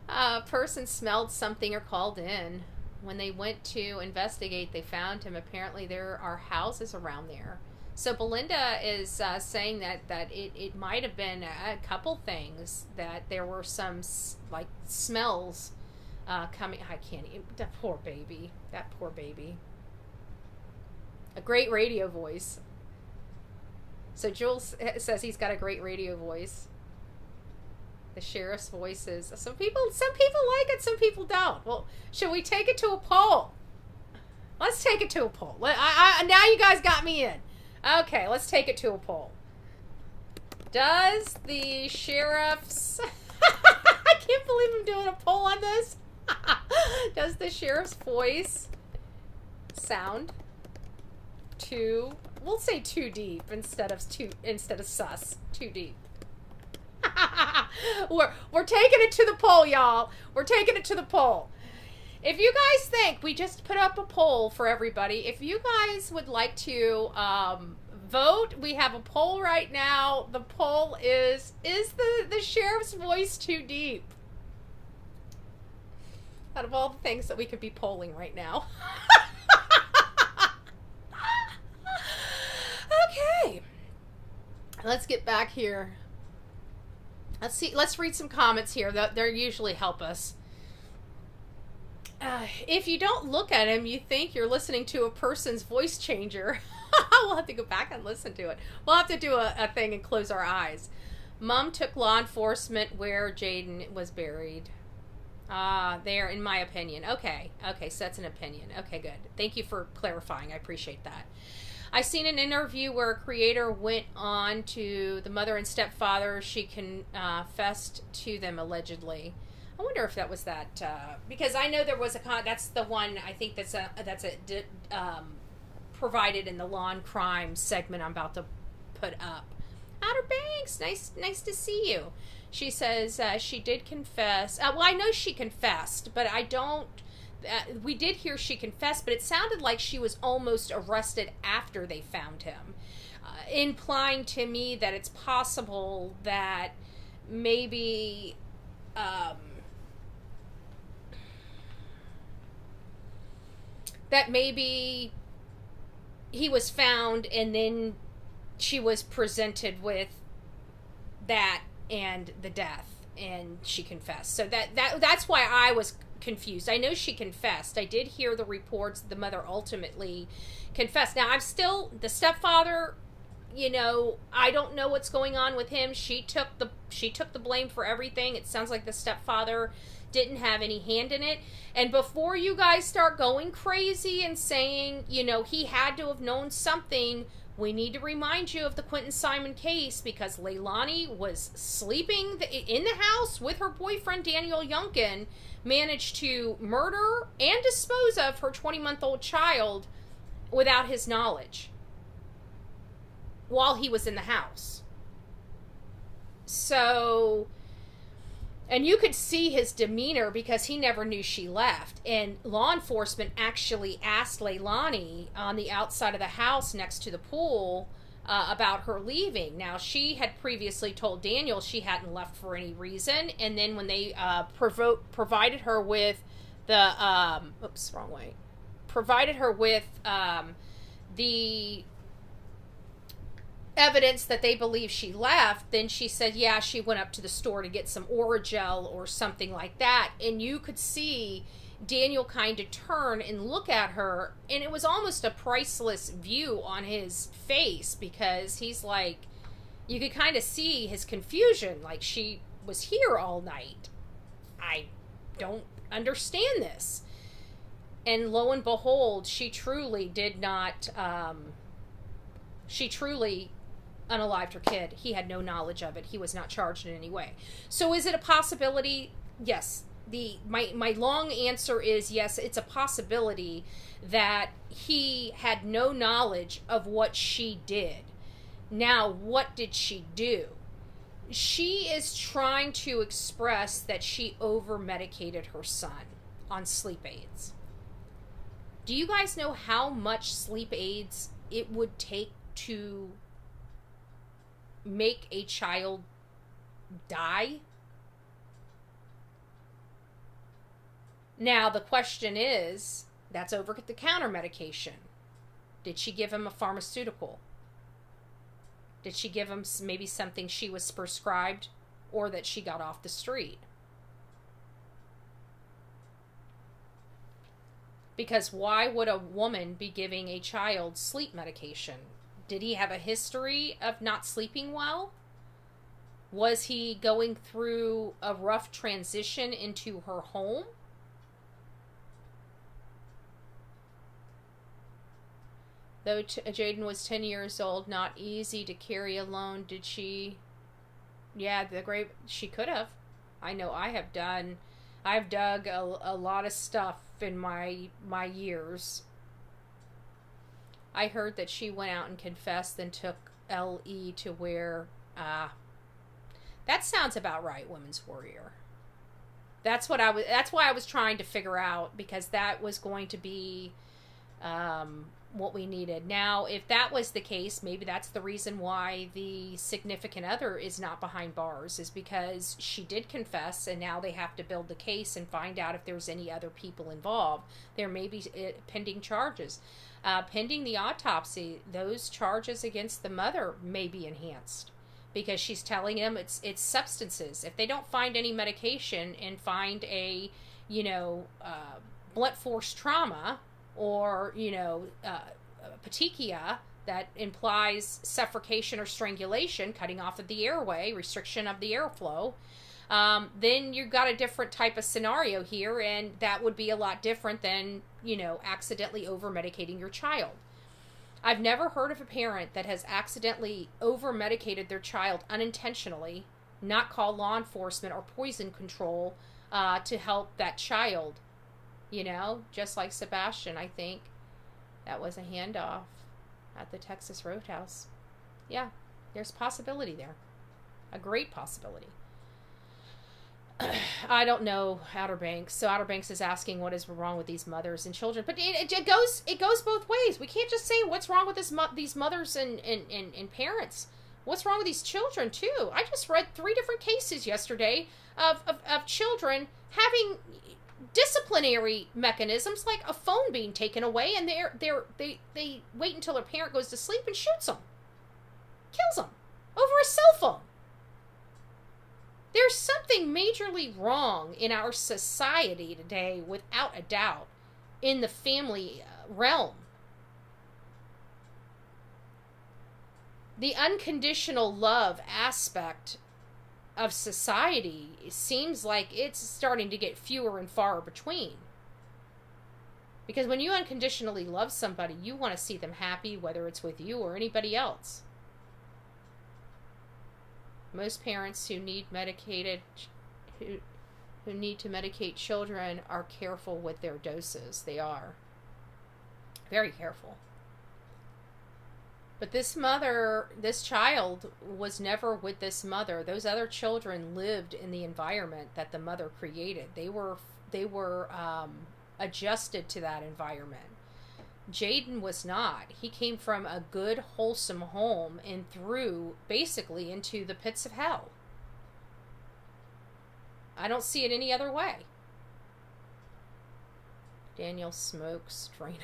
A person smelled something or called in. When they went to investigate, they found him. Apparently there are houses around there. So Belinda is saying that it might have been a couple things, that there were some like smells coming. I can't even, that poor baby. A great radio voice. So Jules says he's got a great radio voice. The sheriff's voices. Some people like it, some people don't. Well, should we take it to a poll? Let's take it to a poll. Now you guys got me in. Okay, let's take it to a poll. Does the sheriff's... I can't believe I'm doing a poll on this. Does the sheriff's voice sound too... We'll say too deep instead of sus. Too deep. We're taking it to the poll, y'all. We're taking it to the poll. If you guys think, we just put up a poll for everybody. If you guys would like to vote, we have a poll right now. The poll is the sheriff's voice too deep? Out of all the things that we could be polling right now. Okay. Let's get back here. Let's read some comments here. They usually help us. If you don't look at him, you think you're listening to a person's voice changer. We'll have to go back and listen to it. We'll have to do a thing and close our eyes. Mom took law enforcement where Jayden was buried. There, in my opinion. Okay, so that's an opinion. Okay, good. Thank you for clarifying. I appreciate that. I seen an interview where a creator went on to the mother and stepfather. She confessed to them allegedly. I wonder if that was that, because I know there was that's the one, I think that's provided in the Law and Crime segment I'm about to put up. Outer Banks, nice to see you. She says she did confess. Well, I know she confessed, but I don't, we did hear she confessed, but it sounded like she was almost arrested after they found him, implying to me that it's possible that maybe, he was found and then she was presented with that and the death and she confessed. So that's why I was confused. I know she confessed. I did hear the reports the mother ultimately confessed. Now I'm still the stepfather, I don't know what's going on with him. She took the blame for everything. It sounds like the stepfather didn't have any hand in it. And before you guys start going crazy and saying, he had to have known something, we need to remind you of the Quentin Simon case, because Leilani was sleeping in the house with her boyfriend Daniel Youngkin, managed to murder and dispose of her 20-month-old child without his knowledge while he was in the house. So, and you could see his demeanor because he never knew she left. And law enforcement actually asked Leilani on the outside of the house next to the pool about her leaving. Now, she had previously told Daniel she hadn't left for any reason. And then when they provided her with the, provided her with the evidence that they believe she left, then she said, yeah, she went up to the store to get some Oragel or something like that. And you could see Daniel kind of turn and look at her, and it was almost a priceless view on his face, because he's like, you could kind of see his confusion, like, she was here all night. I don't understand this. And lo and behold, she truly did not, she truly unalived her kid. He had no knowledge of it. He was not charged in any way. So is it a possibility? Yes. My long answer is yes, it's a possibility that he had no knowledge of what she did. Now, what did she do? She is trying to express that she over-medicated her son on sleep aids. Do you guys know how much sleep aids it would take to make a child die? Now, the question is, that's over-the-counter medication. Did she give him a pharmaceutical? Did she give him maybe something she was prescribed or that she got off the street? Because why would a woman be giving a child sleep medication? Did he have a history of not sleeping well? Was he going through a rough transition into her home? Though Jayden was 10 years old, not easy to carry alone. Did she? Yeah, she could have. I know I've dug a lot of stuff in my years. I heard that she went out and confessed, then took LE to where, that sounds about right, Women's Warrior. That's why I was trying to figure out, because that was going to be, what we needed. Now, if that was the case, maybe that's the reason why the significant other is not behind bars, is because she did confess, and now they have to build the case and find out if there's any other people involved. There may be pending charges. Pending the autopsy, those charges against the mother may be enhanced, because she's telling them it's substances. If they don't find any medication and find a, blunt force trauma or, petechia, that implies suffocation or strangulation, cutting off of the airway, restriction of the airflow, then you've got a different type of scenario here, and that would be a lot different than, accidentally over-medicating your child. I've never heard of a parent that has accidentally over-medicated their child unintentionally, not call law enforcement or poison control to help that child. Just like Sebastian, I think that was a handoff at the Texas Roadhouse. Yeah, there's possibility there. A great possibility. I don't know Outer Banks. So Outer Banks is asking what is wrong with these mothers and children. But it goes both ways. We can't just say what's wrong with these mothers and parents. What's wrong with these children, too? I just read 3 different cases yesterday of children having disciplinary mechanisms, like a phone being taken away, and they wait until their parent goes to sleep and shoots them. Kills them. Over a cell phone. There's something majorly wrong in our society today, without a doubt, in the family realm. The unconditional love aspect of society seems like it's starting to get fewer and far between. Because when you unconditionally love somebody, you want to see them happy, whether it's with you or anybody else. Most parents who need who need to medicate children are careful with their doses. They are. Very careful. But this child was never with this mother. Those other children lived in the environment that the mother created. They were adjusted to that environment. Jayden was not. He came from a good, wholesome home and threw basically into the pits of hell. I don't see it any other way. Daniel smokes Drano.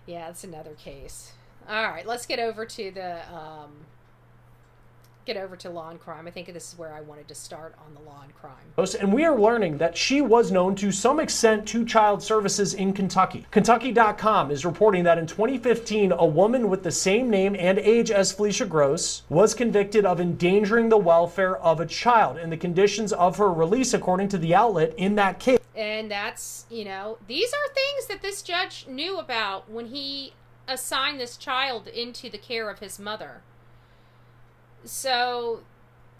Yeah, that's another case. All right, let's get over to law and crime. I think this is where I wanted to start on the law and crime. And we are learning that she was known to some extent to child services in Kentucky. Kentucky.com is reporting that in 2015, a woman with the same name and age as Felicia Gross was convicted of endangering the welfare of a child, and the conditions of her release, according to the outlet, in that case. And that's, these are things that this judge knew about when he assigned this child into the care of his mother. So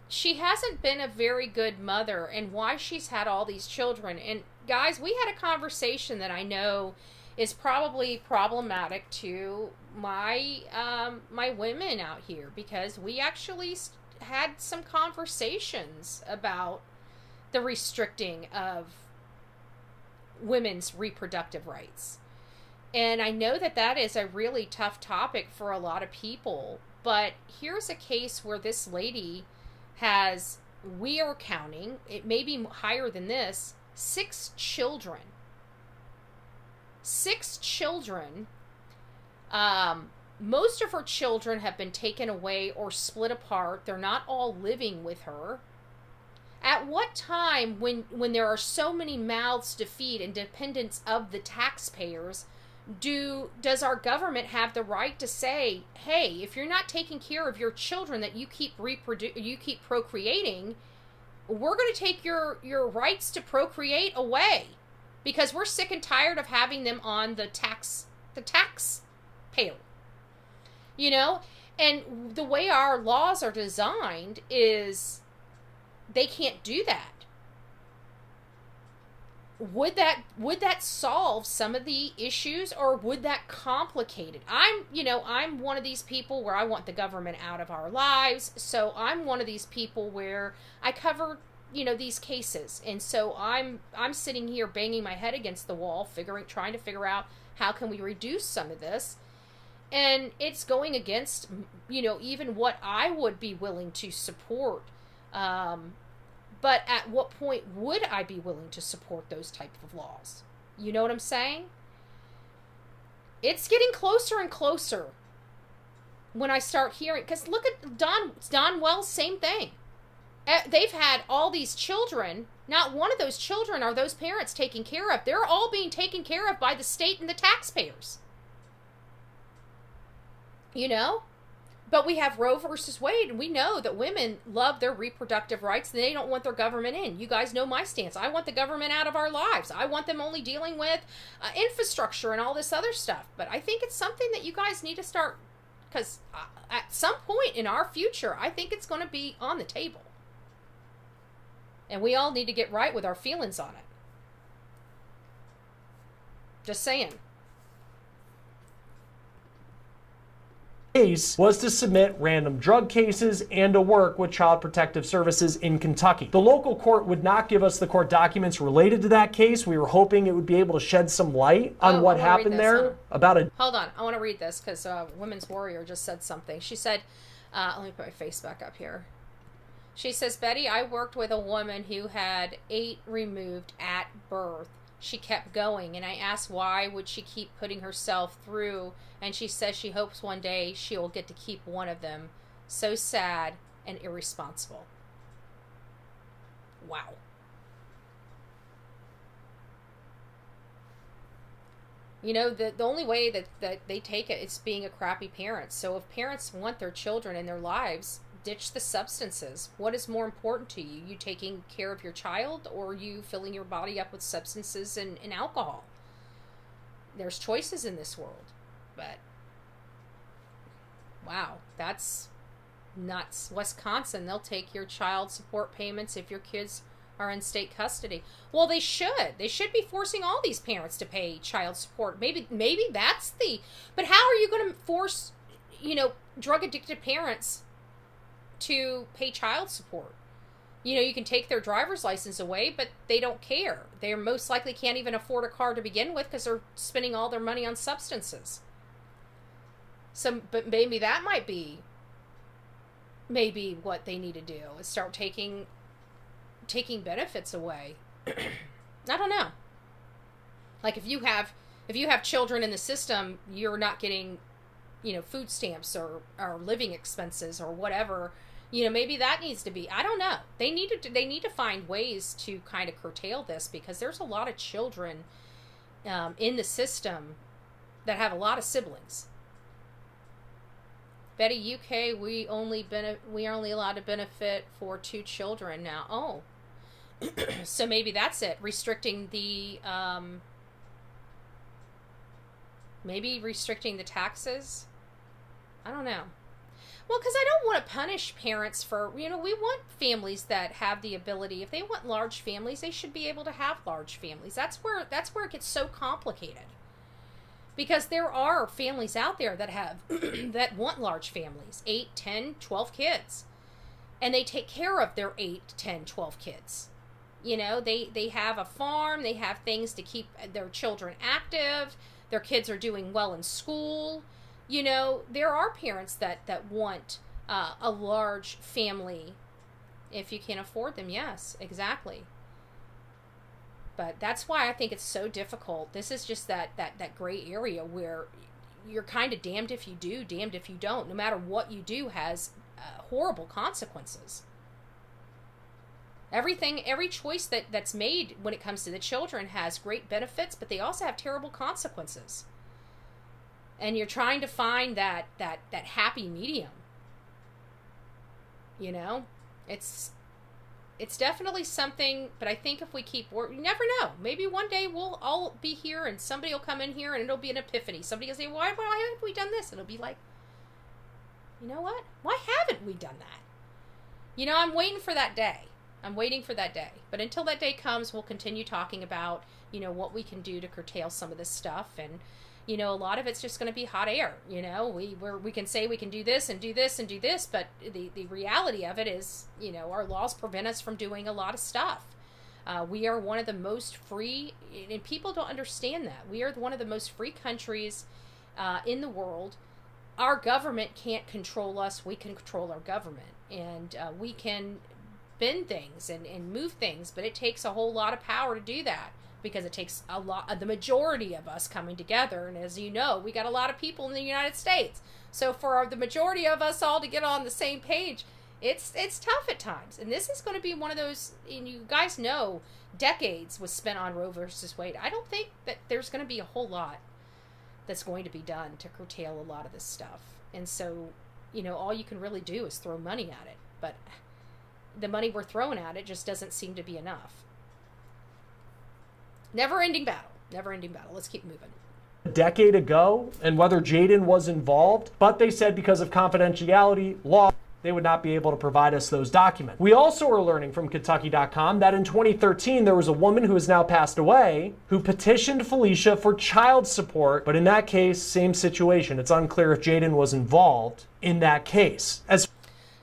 she hasn't been a very good mother, and why she's had all these children. And guys, we had a conversation that I know is probably problematic to my women out here, because we actually had some conversations about the restricting of women's reproductive rights. And I know that is a really tough topic for a lot of people. But here's a case where this lady has, we are counting, it may be higher than this, 6 children. 6 children. Most of her children have been taken away or split apart. They're not all living with her. At what time, when there are so many mouths to feed and dependence of the taxpayers, does our government have the right to say, hey, if you're not taking care of your children that you keep procreating, we're going to take your rights to procreate away, because we're sick and tired of having them on the tax payer. And the way our laws are designed is they can't do that. Would that solve some of the issues, or would that complicate it? I'm one of these people where I want the government out of our lives. So I'm one of these people where I cover, these cases. And so I'm sitting here banging my head against the wall, trying to figure out how can we reduce some of this. And it's going against, even what I would be willing to support. But at what point would I be willing to support those types of laws? You know what I'm saying? It's getting closer and closer when I start hearing, because look at Don Wells, same thing. they've had all these children. Not one of those children are those parents taken care of. They're all being taken care of by the state and the taxpayers. You know? But we have Roe versus Wade, and we know that women love their reproductive rights, and they don't want their government in. You guys know my stance. I want the government out of our lives. I want them only dealing with infrastructure and all this other stuff. But I think it's something that you guys need to start, because at some point in our future, I think it's going to be on the table. And we all need to get right with our feelings on it. Just saying. Case was to submit random drug cases and to work with Child Protective Services in Kentucky. The local court would not give us the court documents related to that case. We were hoping it would be able to shed some light on what happened there. Hold on, I want to read this because Women's Warrior just said something. She said, let me put my face back up here. She says, Betty, I worked with a woman who had 8 removed at birth. She kept going, and I asked why would she keep putting herself through, and she says she hopes one day she will get to keep one of them. So sad and irresponsible. Wow. You know, the only way that they take it is being a crappy parent. So if parents want their children in their lives, ditch the substances. What is more important to you? You taking care of your child, or you filling your body up with substances and alcohol? There's choices in this world. But, wow, that's nuts. Wisconsin, they'll take your child support payments if your kids are in state custody. Well, they should. They should be forcing all these parents to pay child support. Maybe that's the... But how are you going to force, drug-addicted parents to pay child support? You can take their driver's license away, but they don't care. They most likely can't even afford a car to begin with because they're spending all their money on substances. So, but maybe that might be what they need to do, is start taking benefits away. I don't know. Like if you have children in the system, you're not getting, food stamps or living expenses or whatever. Maybe that needs to be, I don't know. They need to find ways to kind of curtail this, because there's a lot of children in the system that have a lot of siblings. Betty, UK, we are only allowed to benefit for 2 children now. Oh, so maybe that's it. Restricting the taxes. I don't know. Well, because I don't want to punish parents for, we want families that have the ability. If they want large families, they should be able to have large families. That's where it gets so complicated. Because there are families out there that have, that want large families, 8, 10, 12 kids. And they take care of their 8, 10, 12 kids. They have a farm, they have things to keep their children active, their kids are doing well in school. There are parents that want a large family if you can't afford them. Yes, exactly. But that's why I think it's so difficult. This is just that gray area where you're kind of damned if you do, damned if you don't. No matter what you do has horrible consequences. Every choice that's made when it comes to the children has great benefits, but they also have terrible consequences. And you're trying to find that happy medium. It's definitely something, but I think if we keep working, you never know. Maybe one day we'll all be here and somebody will come in here and it'll be an epiphany. Somebody will say, why haven't we done this? It'll be like, you know what? Why haven't we done that? I'm waiting for that day. But until that day comes, we'll continue talking about, what we can do to curtail some of this stuff. And, a lot of it's just going to be hot air. We can say we can do this and do this and do this, but the reality of it is, our laws prevent us from doing a lot of stuff. We are one of the most free, and people don't understand that. We are one of the most free countries in the world. Our government can't control us. We can control our government. And we can bend things and move things, but it takes a whole lot of power to do that, because it takes the majority of us coming together. And as you know, we got a lot of people in the United States. So for the majority of us all to get on the same page, It's tough at times. And this is going to be one of those, and you guys know, decades was spent on Roe versus Wade. I don't think that there's going to be a whole lot that's going to be done to curtail a lot of this stuff. And so, all you can really do is throw money at it. But the money we're throwing at it just doesn't seem to be enough. Never-ending battle. Never-ending battle. Let's keep moving. A decade ago, and whether Jayden was involved, but they said because of confidentiality law, they would not be able to provide us those documents. We also are learning from Kentucky.com that in 2013, there was a woman who has now passed away who petitioned Felicia for child support. But in that case, same situation. It's unclear if Jayden was involved in that case.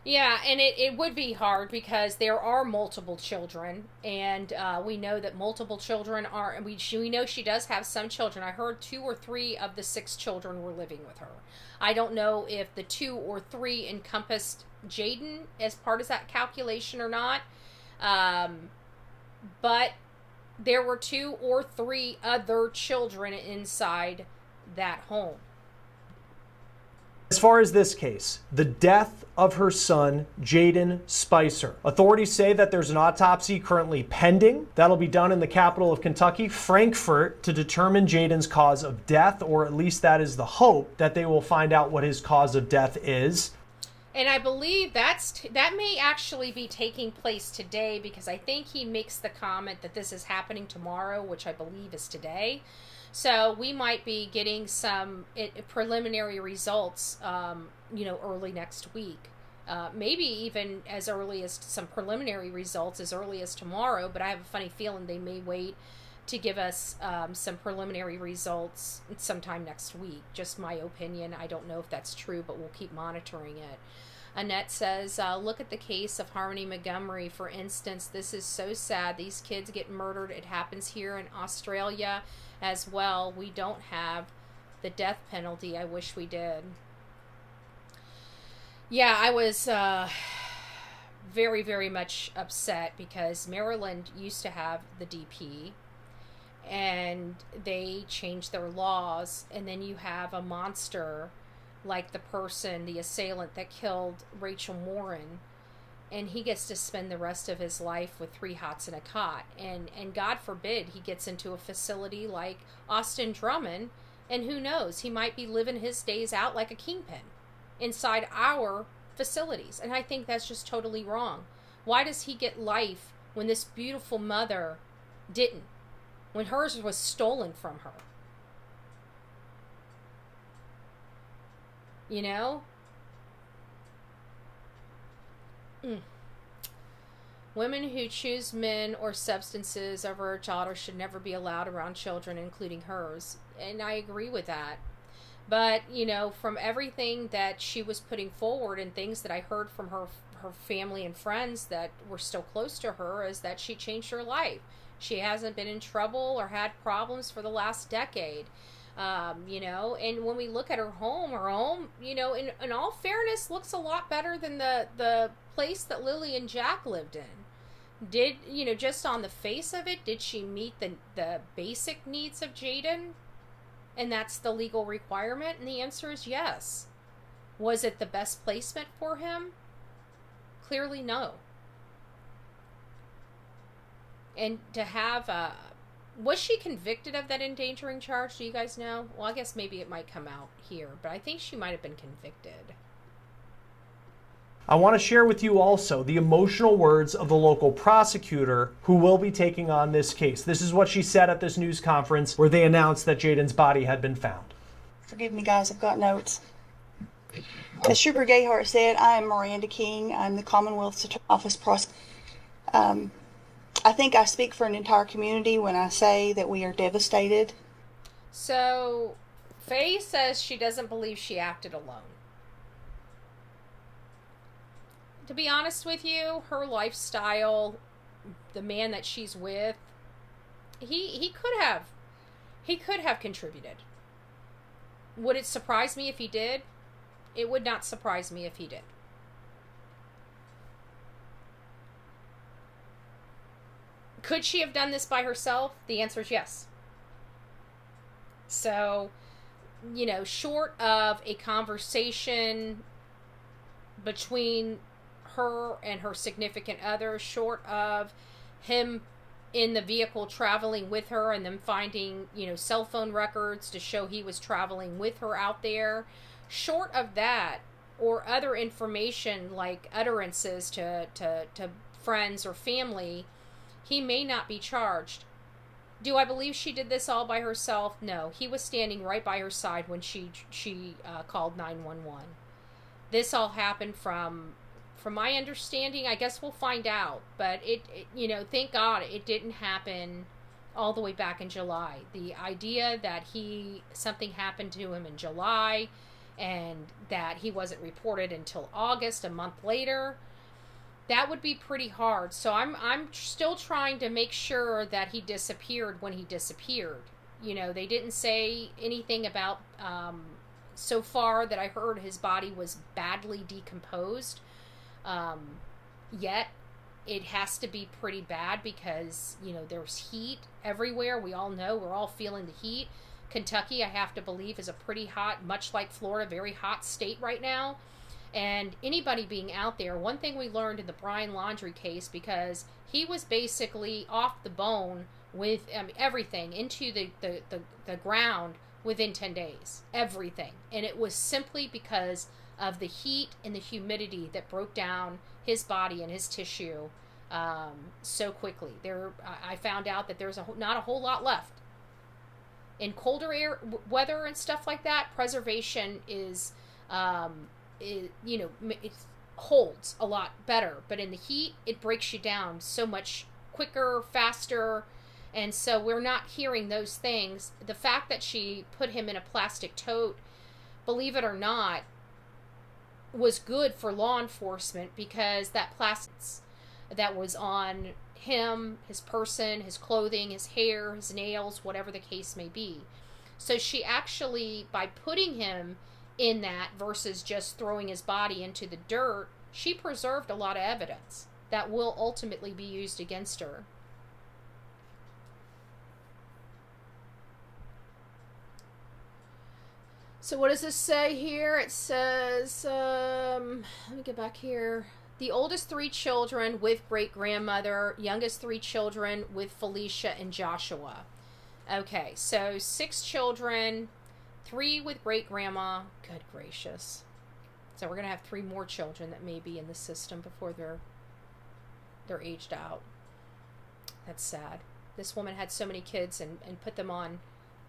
Yeah, and it would be hard because there are multiple children, and we know that multiple children are, and we know she does have some children. I heard 2 or 3 of the 6 children were living with her. I don't know if the 2 or 3 encompassed Jayden as part of that calculation or not, but there were 2 or 3 other children inside that home. As far as this case, the death of her son, Jayden Spicer. Authorities say that there's an autopsy currently pending. That'll be done in the capital of Kentucky, Frankfort, to determine Jayden's cause of death, or at least that is the hope, that they will find out what his cause of death is. And I believe that may actually be taking place today, because I think he makes the comment that this is happening tomorrow, which I believe is today. So we might be getting some preliminary results, early next week. Maybe even as early as some preliminary results as early as tomorrow. But I have a funny feeling they may wait to give us some preliminary results sometime next week. Just my opinion. I don't know if that's true, but we'll keep monitoring it. Annette says, look at the case of Harmony Montgomery, for instance. This is so sad. These kids get murdered. It happens here in Australia as well. We don't have the death penalty. I wish we did. Yeah, I was very, very much upset because Maryland used to have the DP, and they changed their laws, and then you have a monster like the assailant that killed Rachel Morin, and he gets to spend the rest of his life with 3 hots and a cot, and God forbid he gets into a facility like Austin Drummond, and who knows, he might be living his days out like a kingpin inside our facilities. And I think that's just totally wrong. Why does he get life when this beautiful mother didn't, when hers was stolen from her? Women who choose men or substances over a daughter should never be allowed around children, including hers. And I agree with that. But, from everything that she was putting forward and things that I heard from her family and friends that were still close to her, is that she changed her life. She hasn't been in trouble or had problems for the last decade. And when we look at her home, in all fairness, looks a lot better than the place that Lilly and Jack lived in. Did, just on the face of it, did she meet the basic needs of Jayden? And that's the legal requirement? And the answer is yes. Was it the best placement for him? Clearly no. And to have was she convicted of that endangering charge? Do you guys know? Well, I guess maybe it might come out here, but I think she might have been convicted. I want to share with you also the emotional words of the local prosecutor who will be taking on this case. This is what she said at this news conference where they announced that Jayden's body had been found. Forgive me, guys, I've got notes. As Trooper Gayhart said, I am Miranda King. I'm the Commonwealth's Office prosecutor. I think I speak for an entire community when I say that we are devastated. So, Faye says she doesn't believe she acted alone. To be honest with you, her lifestyle, the man that she's with, he could have contributed. Would it surprise me if he did? It would not surprise me if he did. Could she have done this by herself? The answer is yes. So, short of a conversation between her and her significant other, short of him in the vehicle traveling with her and them finding, cell phone records to show he was traveling with her out there. Short of that, or other information like utterances to friends or family, he may not be charged. Do I believe she did this all by herself? No. He was standing right by her side when she called 911. This all happened from my understanding. I guess we'll find out. But it thank God it didn't happen all the way back in July. The idea that something happened to him in July and that he wasn't reported until August, a month later, that would be pretty hard. So I'm still trying to make sure that he disappeared when he disappeared. They didn't say anything about, so far that I heard his body was badly decomposed. Yet it has to be pretty bad because, there's heat everywhere. We all know, we're all feeling the heat. Kentucky, I have to believe, is a pretty hot, much like Florida, very hot state right now. And anybody being out there, one thing we learned in the Brian Laundrie case, because he was basically off the bone with everything into the ground within 10 days. Everything. And it was simply because of the heat and the humidity that broke down his body and his tissue so quickly. I found out that there's not a whole lot left. In colder weather and stuff like that, preservation it holds a lot better. But in the heat, it breaks you down so much quicker, faster. And so we're not hearing those things. The fact that she put him in a plastic tote, believe it or not, was good for law enforcement, because that plastic that was on him, his person, his clothing, his hair, his nails, whatever the case may be. So she actually, by putting him in that versus just throwing his body into the dirt, she preserved a lot of evidence that will ultimately be used against her. So what does this say here? It says, let me get back here. The oldest 3 children with great-grandmother, youngest 3 children with Felicia and Joshua. Okay, so 6 children, 3 with great-grandma. Good gracious. So we're going to have 3 more children that may be in the system before they're aged out. That's sad. This woman had so many kids and put them on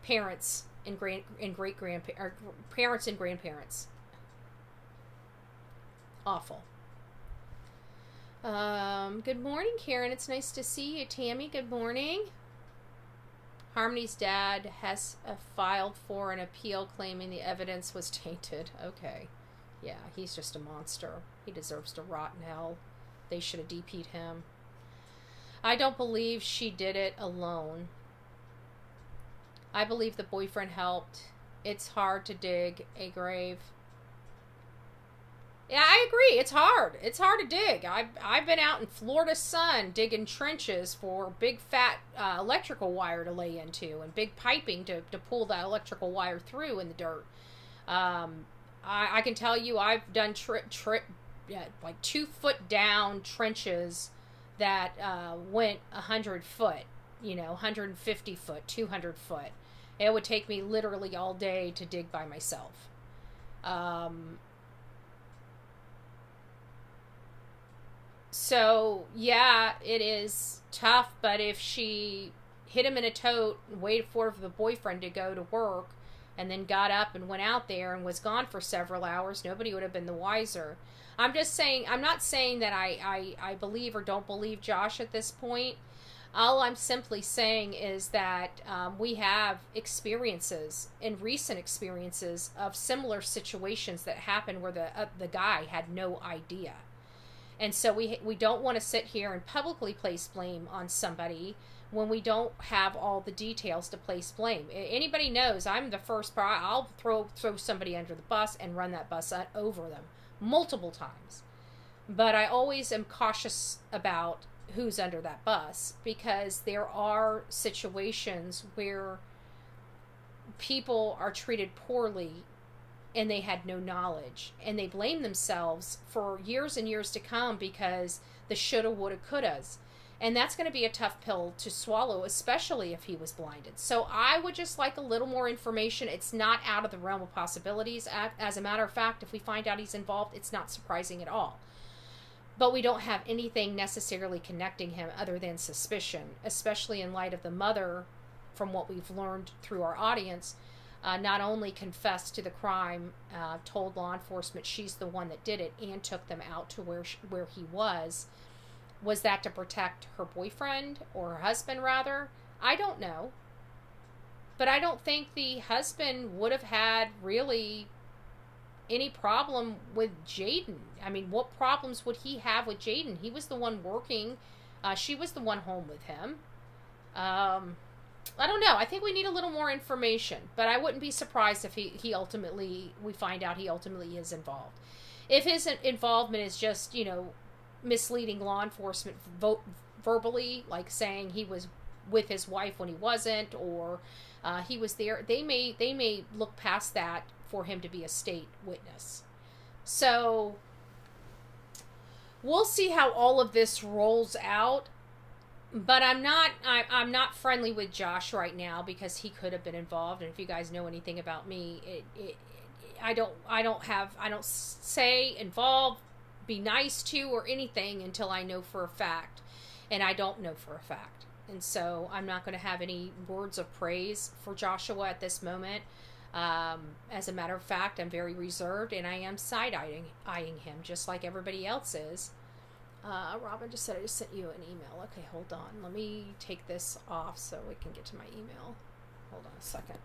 parents and great-grandparents, or parents and grandparents. Awful. Good morning, Karen. It's nice to see you. Tammy, good morning. Harmony's dad has filed for an appeal claiming the evidence was tainted. Okay. Yeah, he's just a monster. He deserves to rot in hell. They should have DP'd him. I don't believe she did it alone. I believe the boyfriend helped. It's hard to dig a grave. Yeah, I agree. It's hard. It's hard to dig. I've been out in Florida sun digging trenches for big fat electrical wire to lay into and big piping to pull that electrical wire through in the dirt. I can tell you I've done like 2 foot down trenches that went 100 foot, 150 foot, 200 foot. It would take me literally all day to dig by myself. So, yeah, it is tough, but if she hit him in a tote and waited for the boyfriend to go to work and then got up and went out there and was gone for several hours, nobody would have been the wiser. I'm just saying, I'm not saying that I believe or don't believe Josh at this point. All I'm simply saying is that we have experiences, and recent experiences, of similar situations that happened where the guy had no idea. And so we don't want to sit here and publicly place blame on somebody when we don't have all the details to place blame. Anybody knows I'm the first part. I'll throw somebody under the bus and run that bus over them multiple times. But I always am cautious about who's under that bus, because there are situations where people are treated poorly and they had no knowledge, and they blamed themselves for years and years to come because the shoulda, woulda, couldas. And that's going to be a tough pill to swallow, especially if he was blinded. So I would just like a little more information. It's not out of the realm of possibilities. As a matter of fact, if we find out he's involved, it's not surprising at all. But we don't have anything necessarily connecting him other than suspicion, especially in light of the mother, from what we've learned through our audience, not only confessed to the crime, told law enforcement she's the one that did it, and took them out to where he was. Was that to protect her boyfriend, or her husband rather? I don't know. But I don't think the husband would have had really any problem with Jayden. I mean, what problems would he have with Jayden? He was the one working. She was the one home with him. I don't know. I think we need a little more information. But I wouldn't be surprised if we find out he ultimately is involved. If his involvement is just, misleading law enforcement verbally, like saying he was with his wife when he wasn't, or he was there, they may look past that for him to be a state witness. So we'll see how all of this rolls out. But I'm not friendly with Josh right now because he could have been involved. And if you guys know anything about me, I don't say involved, be nice to, or anything until I know for a fact. And I don't know for a fact. And so I'm not going to have any words of praise for Joshua at this moment. As a matter of fact, I'm very reserved, and I am side-eyeing him just like everybody else is. Robin just said I just sent you an email. Okay, hold on. Let me take this off so we can get to my email. Hold on a second.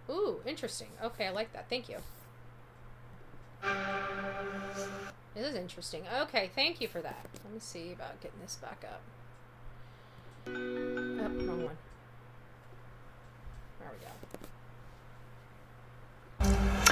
Ooh, interesting. Okay, I like that. Thank you. This is interesting. Okay, thank you for that. Let me see about getting this back up. Oh, wrong one. There we go.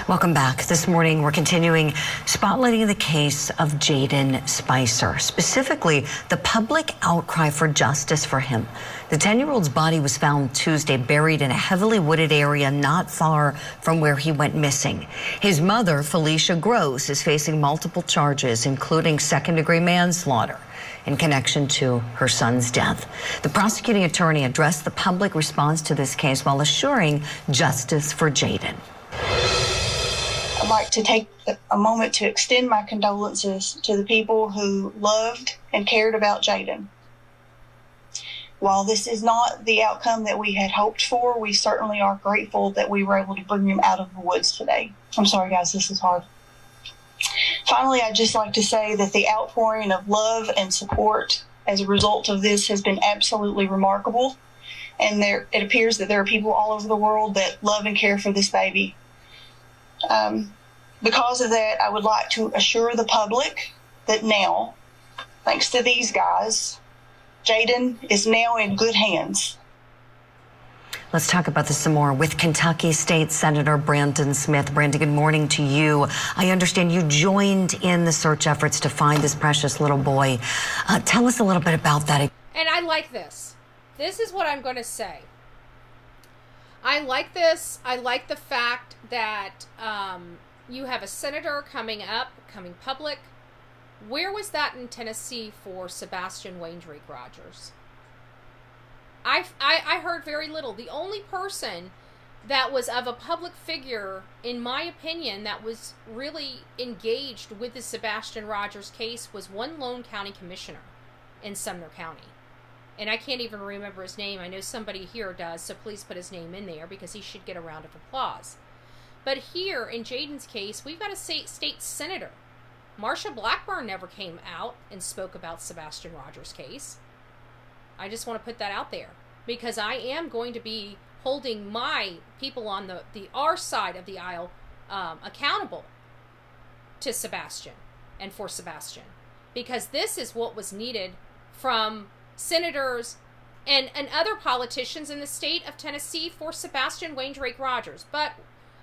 Welcome back. This morning, we're continuing spotlighting the case of Jayden Spicer, specifically the public outcry for justice for him. The 10-year-old's body was found Tuesday buried in a heavily wooded area not far from where he went missing. His mother, Felicia Gross, is facing multiple charges, including second-degree manslaughter in connection to her son's death. The prosecuting attorney addressed the public response to this case while assuring justice for Jayden. I'd like to take a moment to extend my condolences to the people who loved and cared about Jayden. While this is not the outcome that we had hoped for, we certainly are grateful that we were able to bring him out of the woods today. I'm sorry, guys, this is hard. Finally, I'd just like to say that the outpouring of love and support as a result of this has been absolutely remarkable. And it appears that there are people all over the world that love and care for this baby. Because of that, I would like to assure the public that now, thanks to these guys, Jayden is now in good hands. Let's talk about this some more with Kentucky State Senator Brandon Smith. Brandon, good morning to you. I understand you joined in the search efforts to find this precious little boy. Tell us a little bit about that. And I like this. This is what I'm going to say. I like this. I like the fact that you have a senator coming public. Where was that in Tennessee for Sebastian Wayne Drake Rogers? I heard very little. The only person that was of a public figure, in my opinion, that was really engaged with the Sebastian Rogers case was one lone county commissioner in Sumner County. And I can't even remember his name. I know somebody here does, so please put his name in there because he should get a round of applause. But here, in Jayden's case, we've got a state senator. Marsha Blackburn never came out and spoke about Sebastian Rogers' case. I just want to put that out there because I am going to be holding my people on the our side of the aisle accountable to Sebastian and for Sebastian, because this is what was needed from senators and other politicians in the state of Tennessee for Sebastian Wayne Drake Rogers. But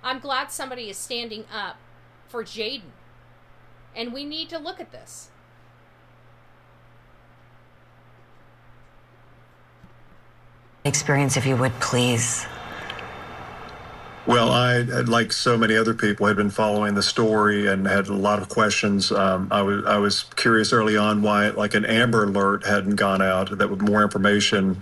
I'm glad somebody is standing up for Jayden. And we need to look at this. Experience, if you would, please. Well, I, like so many other people, had been following the story and had a lot of questions. I was curious early on why, like, an Amber Alert hadn't gone out, that with more information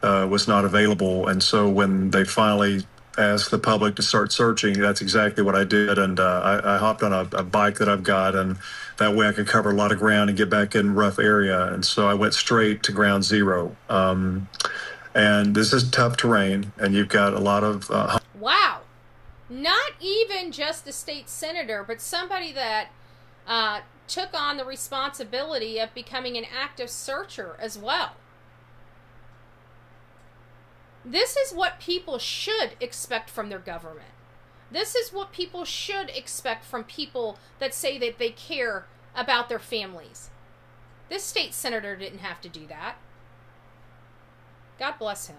was not available. And so when they finally asked the public to start searching, that's exactly what I did. And I hopped on a bike that I've got, and that way I could cover a lot of ground and get back in rough area. And so I went straight to ground zero. And this is tough terrain, and you've got a lot of... Wow. Not even just a state senator, but somebody that took on the responsibility of becoming an active searcher as well. This is what people should expect from their government. This is what people should expect from people that say that they care about their families. This state senator didn't have to do that. God bless him.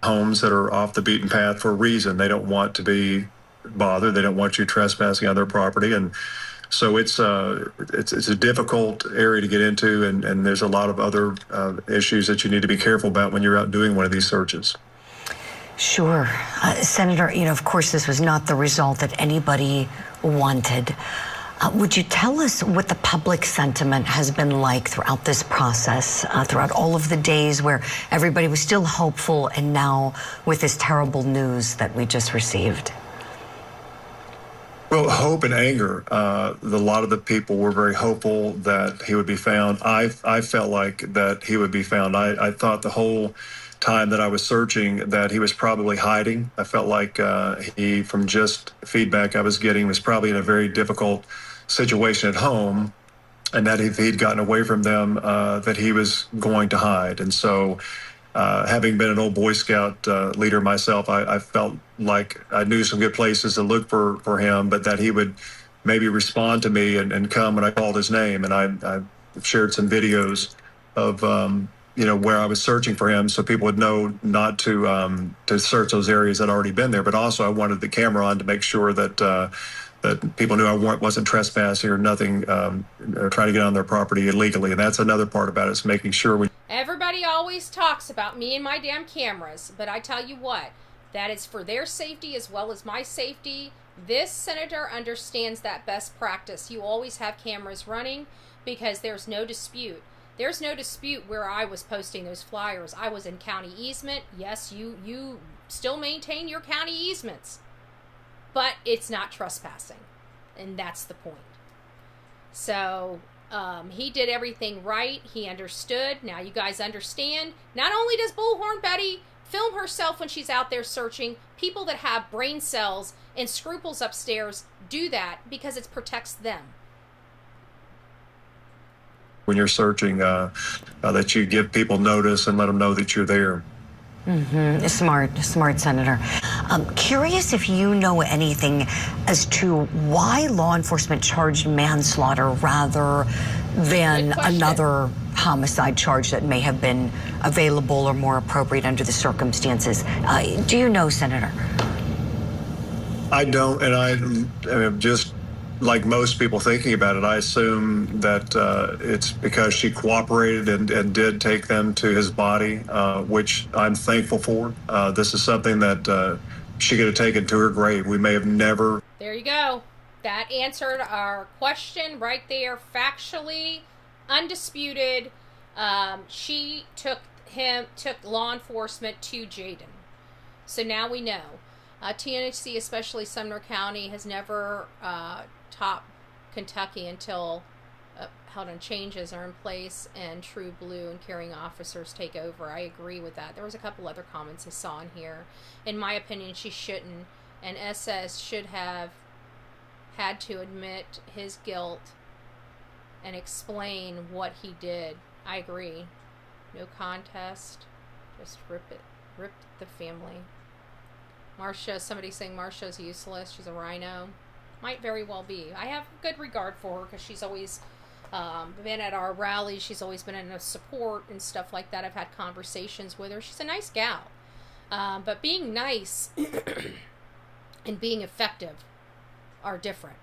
Homes that are off the beaten path for a reason. They don't want to be bothered. They don't want you trespassing on their property. And so it's a difficult area to get into, and there's a lot of other issues that you need to be careful about when you're out doing one of these searches. Sure. Senator, of course, this was not the result that anybody wanted. Would you tell us what the public sentiment has been like throughout this process, throughout all of the days where everybody was still hopeful, and now with this terrible news that we just received? Well, hope and anger. A lot of the people were very hopeful that he would be found. I felt like that he would be found. I thought the whole time that I was searching that he was probably hiding. I felt like he, from just feedback I was getting, was probably in a very difficult situation at home, and that if he'd gotten away from them, that he was going to hide. And so having been an old Boy Scout leader myself, I felt like I knew some good places to look for him, but that he would maybe respond to me and come when I called his name. And I shared some videos of where I was searching for him, so people would know not to search those areas that had already been there. But also I wanted the camera on to make sure that that people knew I wasn't trespassing or nothing, or trying to get on their property illegally. And that's another part about it, is making sure Everybody always talks about me and my damn cameras, but I tell you what, that is for their safety as well as my safety. This senator understands that best practice. You always have cameras running, because there's no dispute. There's no dispute where I was posting those flyers. I was in county easement. Yes, you still maintain your county easements, but it's not trespassing, and that's the point. So he did everything right. He understood. Now you guys understand. Not only does Bullhorn Betty film herself when she's out there searching, people that have brain cells and scruples upstairs do that because it protects them. When you're searching, that you give people notice and let them know that you're there. Mm-hmm. Smart Senator. Curious if you know anything as to why law enforcement charged manslaughter rather than another homicide charge that may have been available or more appropriate under the circumstances. Do you know, Senator? I don't, and I just like most people thinking about it, I assume that it's because she cooperated and did take them to his body, which I'm thankful for. This is something that she could have taken to her grave. We may have never. There you go. That answered our question right there, factually, undisputed. She took law enforcement to Jaden. So now we know. TNHC, especially Sumner County, has never topped Kentucky until changes are in place and true blue and caring officers take over. I agree with that. There was a couple other comments I saw in here. In my opinion, she shouldn't, and SS should have had to admit his guilt and explain what he did. I agree. No contest. Just rip the family. Somebody saying Marcia's useless. She's a rhino. Might very well be. I have good regard for her because she's always been at our rallies. She's always been in a support and stuff like that. I've had conversations with her. She's a nice gal. But being nice and being effective are different.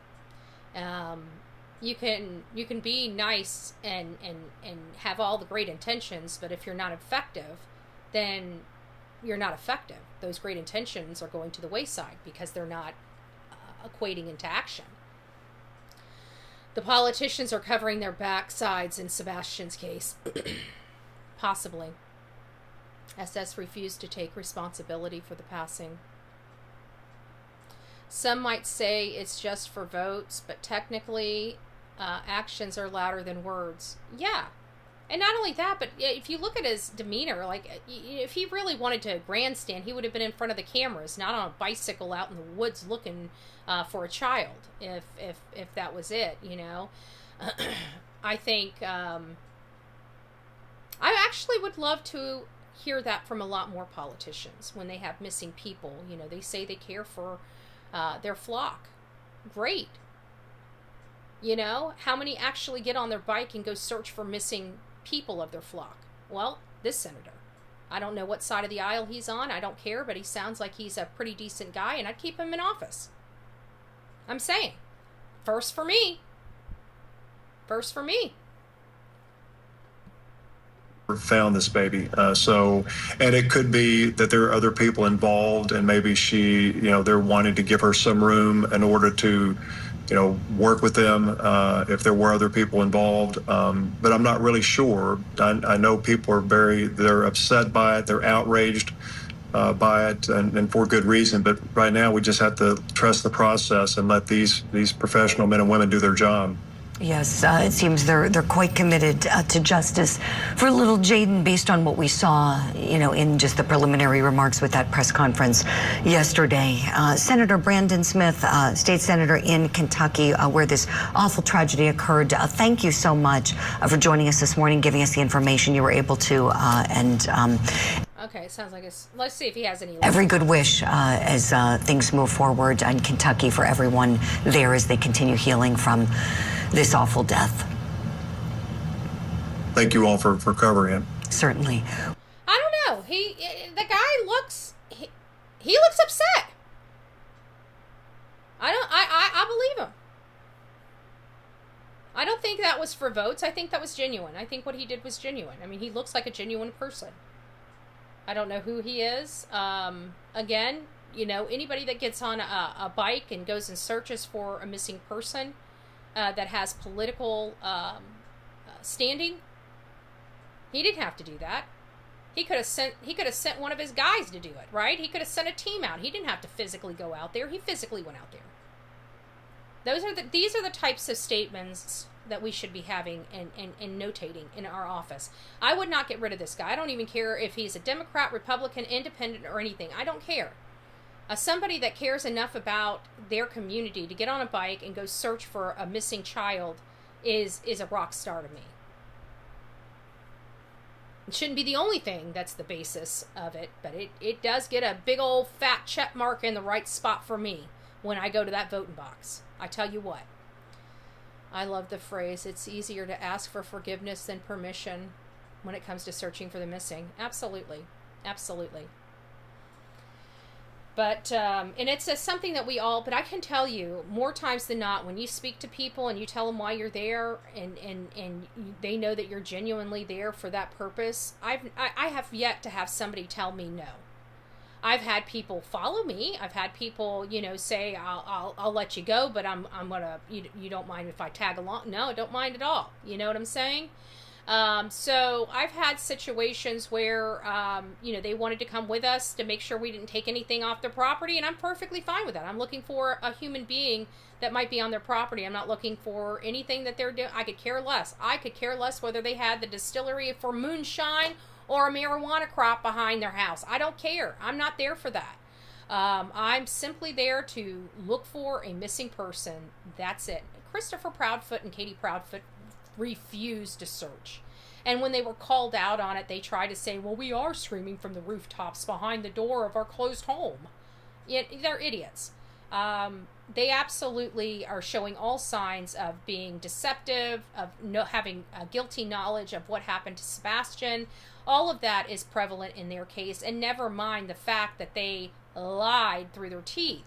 You can be nice and have all the great intentions, but if you're not effective, then effective. Those great intentions are going to the wayside because they're not equating into action. The politicians are covering their backsides in Sebastian's case. Possibly. SS refused to take responsibility for the passing. Some might say it's just for votes, but technically actions are louder than words. Yeah. And not only that, but if you look at his demeanor, like, if he really wanted to grandstand, he would have been in front of the cameras, not on a bicycle out in the woods looking for a child, if that was it, you know. I think I actually would love to hear that from a lot more politicians when they have missing people. You know, they say they care for their flock. Great. You know, how many actually get on their bike and go search for missing people of their flock? Well, this senator. I don't know what side of the aisle he's on. I don't care, but he sounds like he's a pretty decent guy, and I'd keep him in office. I'm saying, first for me. First for me. Found this baby. And it could be that there are other people involved, and maybe she, you know, they're wanting to give her some room in order to, you know, work with them if there were other people involved. But I'm not really sure. I know people are they're upset by it. They're outraged by it, and for good reason. But right now we just have to trust the process and let these professional men and women do their job. Yes, it seems they're quite committed to justice for little Jayden, based on what we saw, you know, in just the preliminary remarks with that press conference yesterday. Senator Brandon Smith, state senator in Kentucky, where this awful tragedy occurred. Thank you so much for joining us this morning, giving us the information you were able to, Okay, it sounds like it's... Let's see if he has any... Every good wish as things move forward in Kentucky for everyone there as they continue healing from this awful death. Thank you all for covering it. Certainly. I don't know. The guy looks... He looks upset. I believe him. I don't think that was for votes. I think that was genuine. I think what he did was genuine. I mean, he looks like a genuine person. I don't know who he is. Again, you know, anybody that gets on a bike and goes and searches for a missing person that has political standing, he didn't have to do that. He could have sent one of his guys to do it, right? He could have sent a team out. He didn't have to physically go out there. He physically went out there. These are the types of statements that we should be having and notating in our office. I would not get rid of this guy. I don't even care if he's a Democrat, Republican, Independent, or anything. I don't care. Somebody that cares enough about their community to get on a bike and go search for a missing child is a rock star to me. It shouldn't be the only thing that's the basis of it, but it does get a big old fat check mark in the right spot for me when I go to that voting box. I tell you what. I love the phrase, it's easier to ask for forgiveness than permission when it comes to searching for the missing. Absolutely. Absolutely. But, and it's something that we all, but I can tell you, more times than not, when you speak to people and you tell them why you're there, and they know that you're genuinely there for that purpose, I have yet to have somebody tell me no. I've had people follow me. I've had people, you know, say, I'll let you go, but I'm gonna, you don't mind if I tag along? No, I don't mind at all. You know what I'm saying? So I've had situations where, you know, they wanted to come with us to make sure we didn't take anything off their property, and I'm perfectly fine with that. I'm looking for a human being that might be on their property. I'm not looking for anything that they're doing. I could care less. I could care less whether they had the distillery for moonshine or a marijuana crop behind their house. I don't care. I'm not there for that. I'm simply there to look for a missing person. That's it. Christopher Proudfoot and Katie Proudfoot refused to search. And when they were called out on it, they tried to say, well, we are screaming from the rooftops behind the door of our closed home. They're idiots. They absolutely are showing all signs of being deceptive, of having a guilty knowledge of what happened to Sebastian. All of that is prevalent in their case, and never mind the fact that they lied through their teeth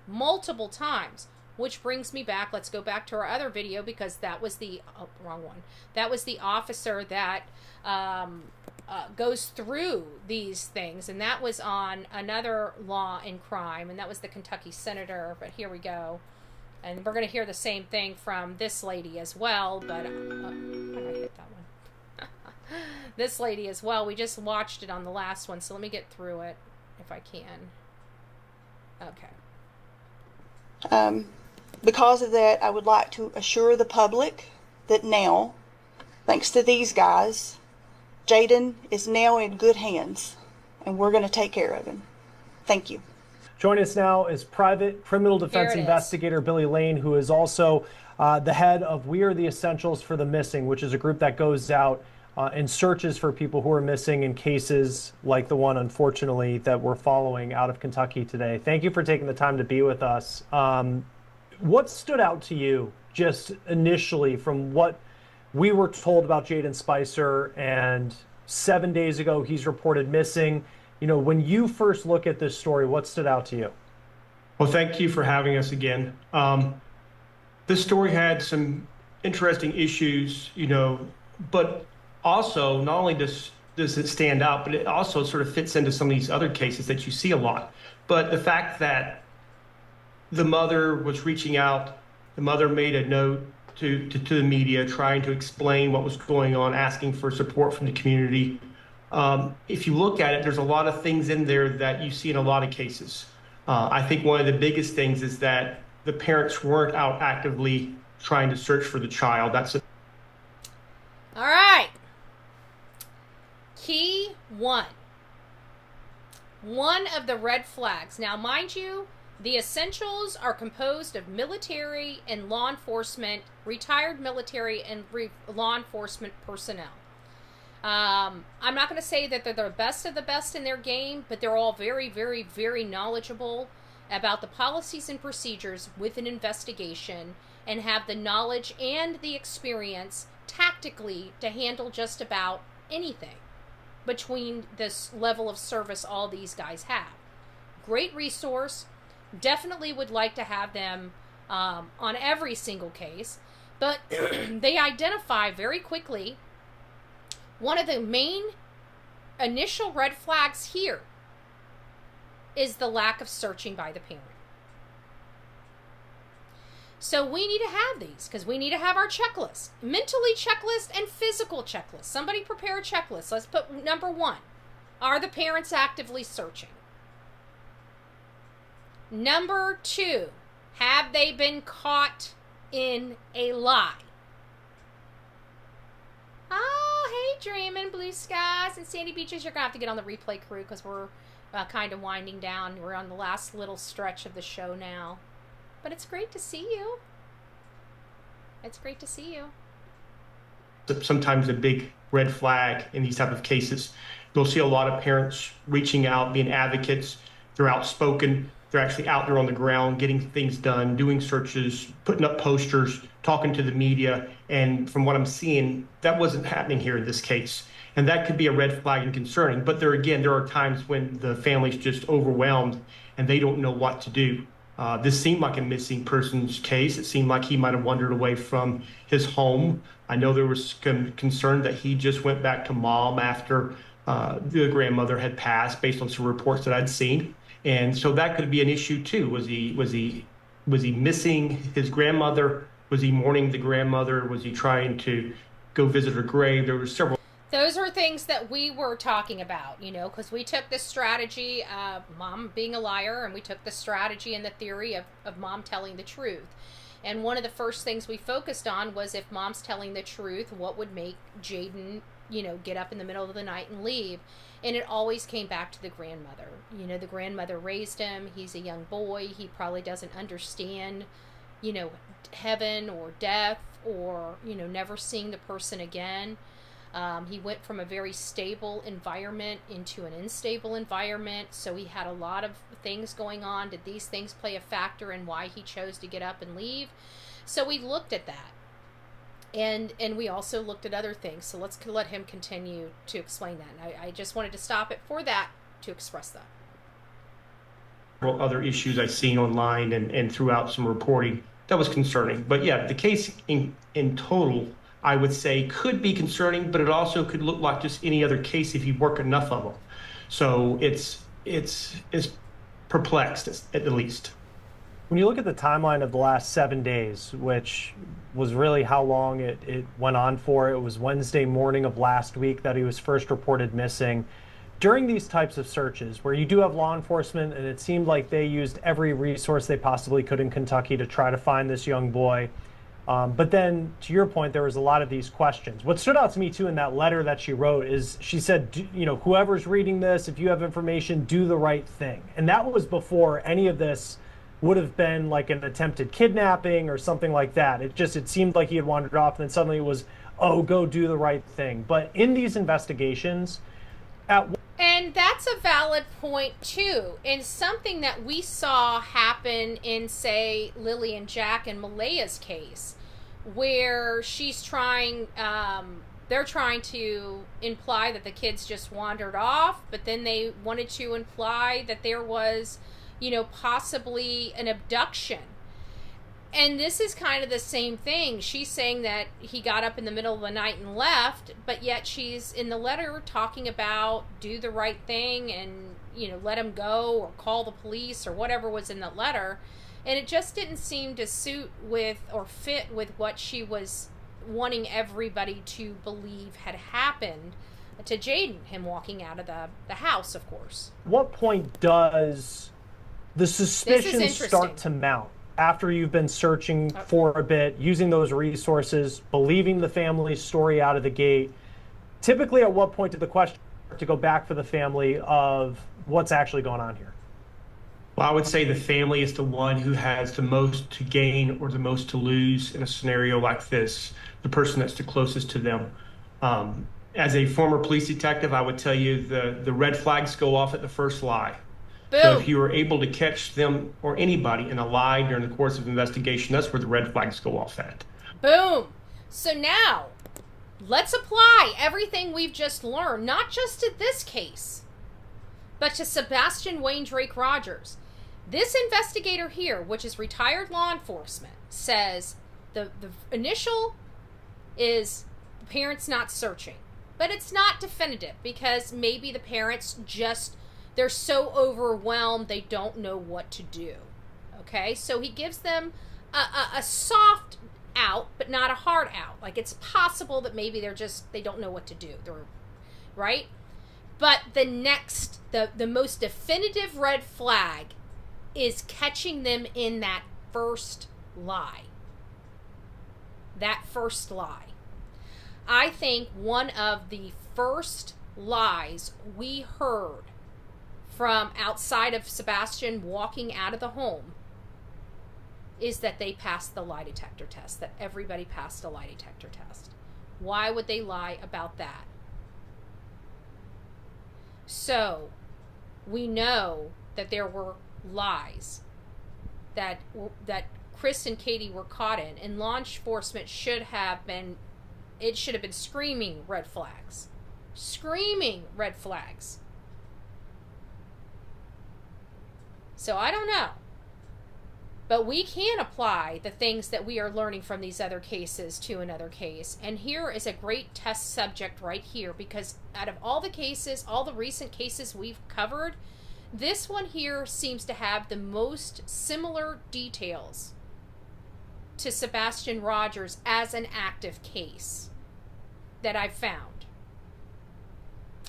multiple times. which brings me back. Let's go back to our other video, because that was the wrong one. That was the officer that goes through these things, and that was on another law and crime, and that was the Kentucky senator. But here we go, and we're going to hear the same thing from this lady as well. But how did I hit that one? This lady as well. We just watched it on the last one, so let me get through it if I can. Okay. Because of that, I would like to assure the public that now, thanks to these guys, Jaden is now in good hands, and we're going to take care of him. Thank you. Joining us now is private criminal defense investigator Billy Lane, who is also the head of We Are the Essentials for the Missing, which is a group that goes out and searches for people who are missing in cases like the one, unfortunately, that we're following out of Kentucky today. Thank you for taking the time to be with us. What stood out to you just initially from what we were told about Jaden Spicer, and 7 days ago he's reported missing? You know, when you first look at this story, what stood out to you? Well, thank you for having us again. This story had some interesting issues, you know, but also not only does it stand out, but it also sort of fits into some of these other cases that you see a lot. But the fact that the mother was reaching out, the mother made a note to the media trying to explain what was going on, asking for support from the community. If you look at it, there's a lot of things in there that you see in a lot of cases. I think one of the biggest things is that the parents weren't out actively trying to search for the child. All right. Key one. One of the red flags. Now, mind you, the Essentials are composed of military and law enforcement, retired military and law enforcement personnel. I'm not going to say that they're the best of the best in their game, but they're all very, very, very knowledgeable about the policies and procedures with an investigation, and have the knowledge and the experience tactically to handle just about anything between this level of service all these guys have. Great resource. Definitely would like to have them on every single case, but they identify very quickly one of the main initial red flags here is the lack of searching by the parent. So we need to have these, because we need to have our checklist, mentally checklist and physical checklist. Somebody prepare a checklist. Let's put number one. Are the parents actively searching? Number two, have they been caught in a lie? Oh, hey, dreaming blue skies and sandy beaches. You're going to have to get on the replay crew, because we're kind of winding down. We're on the last little stretch of the show now. But it's great to see you. It's great to see you. Sometimes a big red flag in these type of cases. You'll see a lot of parents reaching out, being advocates. They're outspoken. They're actually out there on the ground, getting things done, doing searches, putting up posters, talking to the media. And from what I'm seeing, that wasn't happening here in this case. And that could be a red flag and concerning. But there are times when the family's just overwhelmed and they don't know what to do. This seemed like a missing persons case. It seemed like he might have wandered away from his home. I know there was concern that he just went back to mom after the grandmother had passed, based on some reports that I'd seen. And so that could be an issue too. Was he missing his grandmother? Was he mourning the grandmother? Was he trying to go visit her grave? There were several. Those are things that we were talking about, you know, because we took the strategy of mom being a liar, and we took the strategy and the theory of mom telling the truth. And one of the first things we focused on was, if mom's telling the truth, what would make Jaden, you know, get up in the middle of the night and leave? And it always came back to the grandmother. You know, the grandmother raised him. He's a young boy. He probably doesn't understand, you know, heaven or death, or, you know, never seeing the person again. He went from a very stable environment into an unstable environment, so he had a lot of things going on. Did these things play a factor in why he chose to get up and leave? So we looked at that, and we also looked at other things. So let's let him continue to explain that. And I just wanted to stop it for that to express that. other issues I've seen online and throughout some reporting that was concerning. But yeah, the case in total, I would say, could be concerning, but it also could look like just any other case if you work enough of them. So it's perplexed at the least. When you look at the timeline of the last 7 days, which was really how long it went on for, it was Wednesday morning of last week that he was first reported missing. During these types of searches, where you do have law enforcement, and it seemed like they used every resource they possibly could in Kentucky to try to find this young boy. But then, to your point, there was a lot of these questions. What stood out to me, too, in that letter that she wrote is she said, whoever's reading this, if you have information, do the right thing. And that was before any of this would have been like an attempted kidnapping or something like that. It seemed like he had wandered off, and then suddenly it was, oh, go do the right thing. But in these investigations, and that's a valid point, too. And something that we saw happen in, say, Lilly and Jack and Malehya's case, where she's trying, they're trying to imply that the kids just wandered off, but then they wanted to imply that there was, possibly an abduction. And this is kind of the same thing. She's saying that he got up in the middle of the night and left, but yet she's in the letter talking about do the right thing and, let him go or call the police or whatever was in the letter. And it just didn't seem to suit with or fit with what she was wanting everybody to believe had happened to Jayden, him walking out of the house, of course. What point does the suspicion start to mount? After you've been searching for a bit, using those resources, believing the family's story out of the gate, typically at what point did the question start to go back for the family of what's actually going on here? Well, I would say the family is the one who has the most to gain or the most to lose in a scenario like this, the person that's the closest to them. As a former police detective, I would tell you the red flags go off at the first lie. Boom. So if you were able to catch them or anybody in a lie during the course of investigation, that's where the red flags go off at. Boom. So now, let's apply everything we've just learned, not just to this case, but to Sebastian Wayne Drake Rogers. This investigator here, which is retired law enforcement, says the initial is the parents not searching. But it's not definitive because maybe the parents they're so overwhelmed they don't know what to do. Okay, so he gives them a soft out, but not a hard out. Like it's possible that maybe they don't know what to do. Right? But the most definitive red flag is catching them in that first lie. That first lie. I think one of the first lies we heard from outside of Sebastian walking out of the home is that they passed the lie detector test, that everybody passed a lie detector test. Why would they lie about that? So, we know that there were lies that Chris and Katie were caught in, and law enforcement should have been screaming red flags. Screaming red flags. So I don't know. But we can apply the things that we are learning from these other cases to another case. And here is a great test subject right here, because out of all the cases, all the recent cases we've covered, this one here seems to have the most similar details to Sebastian Rogers as an active case that I've found.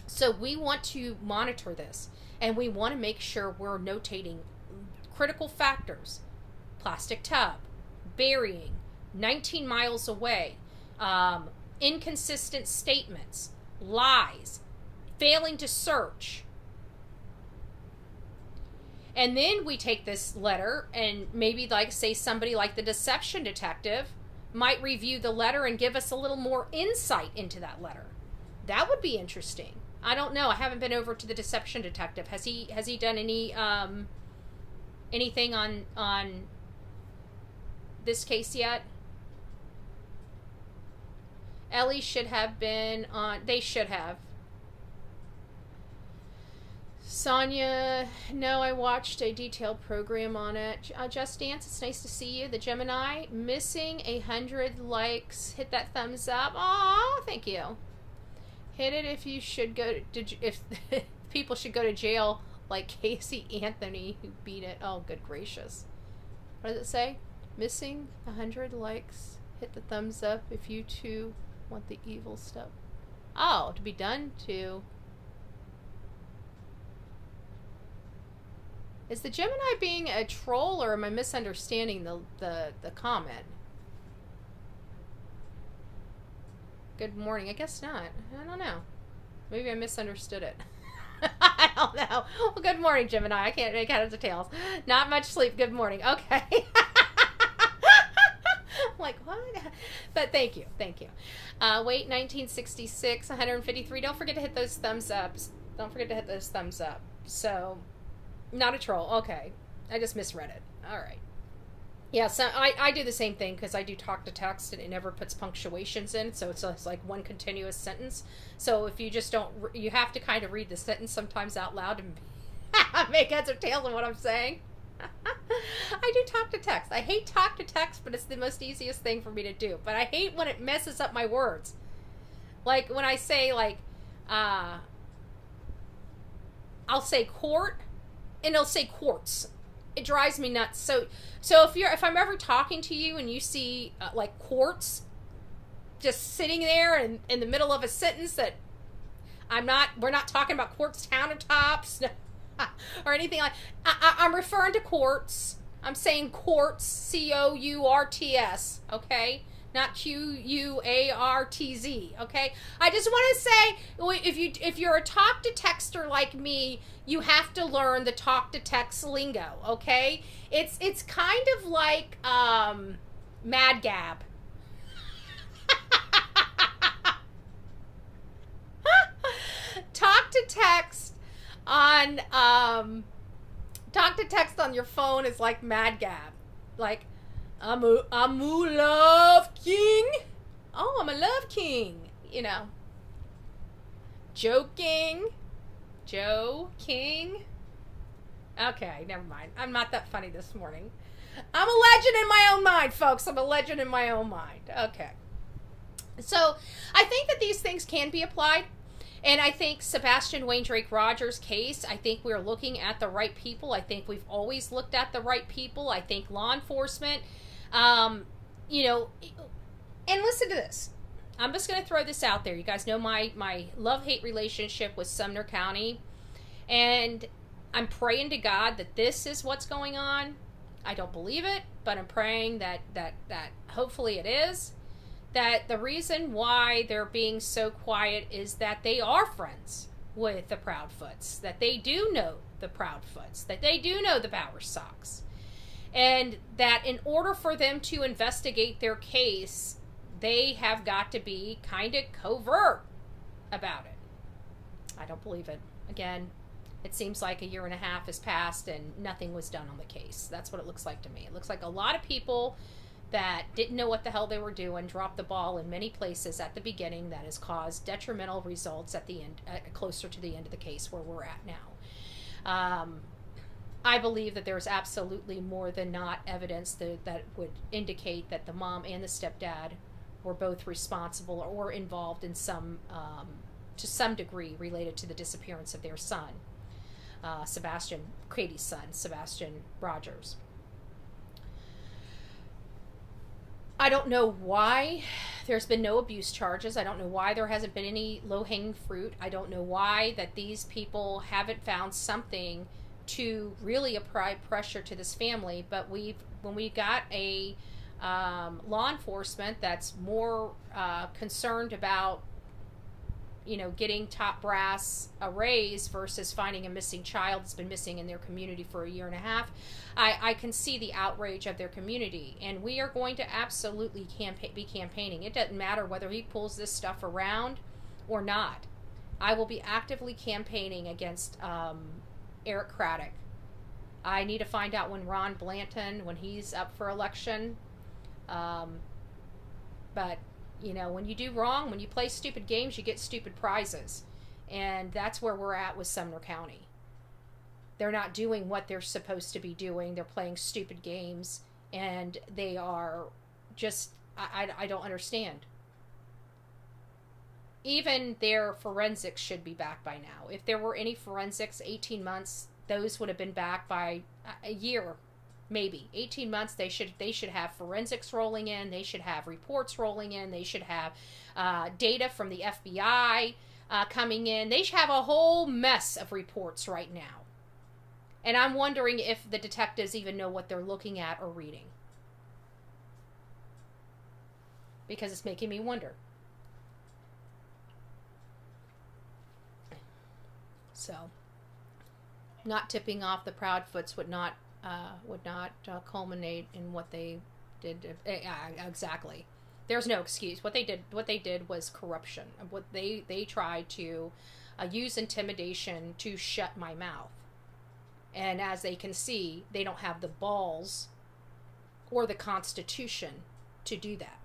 So we want to monitor this, and we want to make sure we're notating critical factors. Plastic tub, burying, 19 miles away, inconsistent statements, lies, failing to search. And then we take this letter and maybe say somebody like the deception detective might review the letter and give us a little more insight into that letter. That would be interesting. I don't know. I haven't been over to the deception detective. Has he done any anything on this case yet? Ellie should have been on. They should have. Sonia, no, I watched a detailed program on it. Just Dance, it's nice to see you. The Gemini, missing 100 likes. Hit that thumbs up. Aw, thank you. Hit it if you should go to if people should go to jail like Casey Anthony who beat it. Oh, good gracious. What does it say? Missing 100 likes. Hit the thumbs up if you too want the evil stuff. Oh, to be done to... Is the Gemini being a troll, or am I misunderstanding the comment? Good morning. I guess not. I don't know. Maybe I misunderstood it. I don't know. Well, good morning, Gemini. I can't make heads or tails. Not much sleep. Good morning. Okay. I'm like, what? But thank you. Thank you. Wait, 1966, 153. Don't forget to hit those thumbs ups. Don't forget to hit those thumbs up. So... Not a troll. Okay. I just misread it. All right. Yeah, so I do the same thing because I do talk to text and it never puts punctuations in, so it's like one continuous sentence. So if you just don't, you have to kind of read the sentence sometimes out loud and make heads or tails of what I'm saying. I do talk to text. I hate talk to text, but it's the most easiest thing for me to do. But I hate when it messes up my words. Like when I say like, I'll say court. And it'll say quartz. It drives me nuts. So if I'm ever talking to you and you see like quartz just sitting there in the middle of a sentence that we're not talking about quartz countertops or anything like. I'm referring to quartz. I'm saying quartz, C-O-U-R-T-S. Okay. Not Q-U-A-R-T-Z, okay? I just want to say, if you're a talk-to-texter like me, you have to learn the talk-to-text lingo, okay? It's kind of like Mad Gab. Talk-to-text on your phone is like Mad Gab. Like... I'm a love king. Oh, I'm a love king. You know. Joking. Joe King. Okay, never mind. I'm not that funny this morning. I'm a legend in my own mind, folks. I'm a legend in my own mind. Okay. So, I think that these things can be applied. And I think Sebastian Wayne Drake Rogers' case, I think we're looking at the right people. I think we've always looked at the right people. I think law enforcement... you know, and listen to this. I'm just going to throw this out there. You guys know my love-hate relationship with Sumner County. And I'm praying to God that this is what's going on. I don't believe it, but I'm praying that hopefully it is. That the reason why they're being so quiet is that they are friends with the Proudfoots. That they do know the Proudfoots. That they do know the Bowersocks. And that in order for them to investigate their case, they have got to be kind of covert about it. I don't believe it. Again, it seems like 1.5 years has passed and nothing was done on the case. That's what it looks like to me. It looks like a lot of people that didn't know what the hell they were doing dropped the ball in many places at the beginning that has caused detrimental results at the end, closer to the end of the case where we're at now. I believe that there's absolutely more than not evidence that would indicate that the mom and the stepdad were both responsible or involved in some, to some degree, related to the disappearance of their son, Katie's son, Sebastian Rogers. I don't know why there's been no abuse charges. I don't know why there hasn't been any low-hanging fruit. I don't know why that these people haven't found something to really apply pressure to this family. But when we got a law enforcement that's more concerned about, you know, getting top brass a raise versus finding a missing child that's been missing in their community for 1.5 years, I can see the outrage of their community. And we are going to absolutely be campaigning. It doesn't matter whether he pulls this stuff around or not. I will be actively campaigning against Eric Craddock. I need to find out when Ron Blanton, when he's up for election. But, you know, when you do wrong, when you play stupid games, you get stupid prizes. And that's where we're at with Sumner County. They're not doing what they're supposed to be doing. They're playing stupid games, and they are just, I don't understand. Even their forensics should be back by now. If there were any forensics, 18 months, those would have been back by a year, maybe. 18 months, they should have forensics rolling in. They should have reports rolling in. They should have data from the FBI coming in. They should have a whole mess of reports right now. And I'm wondering if the detectives even know what they're looking at or reading. Because it's making me wonder. So, not tipping off the Proudfoots would not culminate in what they did. Exactly. There's no excuse. What they did was corruption. What they tried to use intimidation to shut my mouth. And as they can see, they don't have the balls or the Constitution to do that.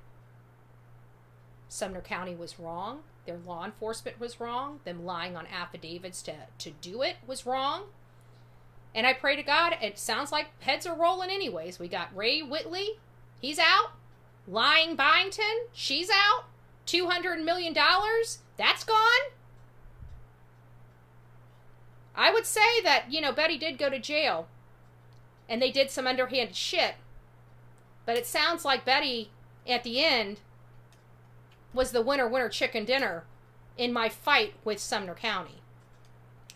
Sumner County was wrong. Their law enforcement was wrong. Them lying on affidavits to do it was wrong. And I pray to God, it sounds like heads are rolling anyways. We got Ray Whitley. He's out. Lying Byington. She's out. $200 million. That's gone. I would say that, Betty did go to jail. And they did some underhanded shit. But it sounds like Betty, at the end, was the winner chicken dinner in my fight with Sumner County.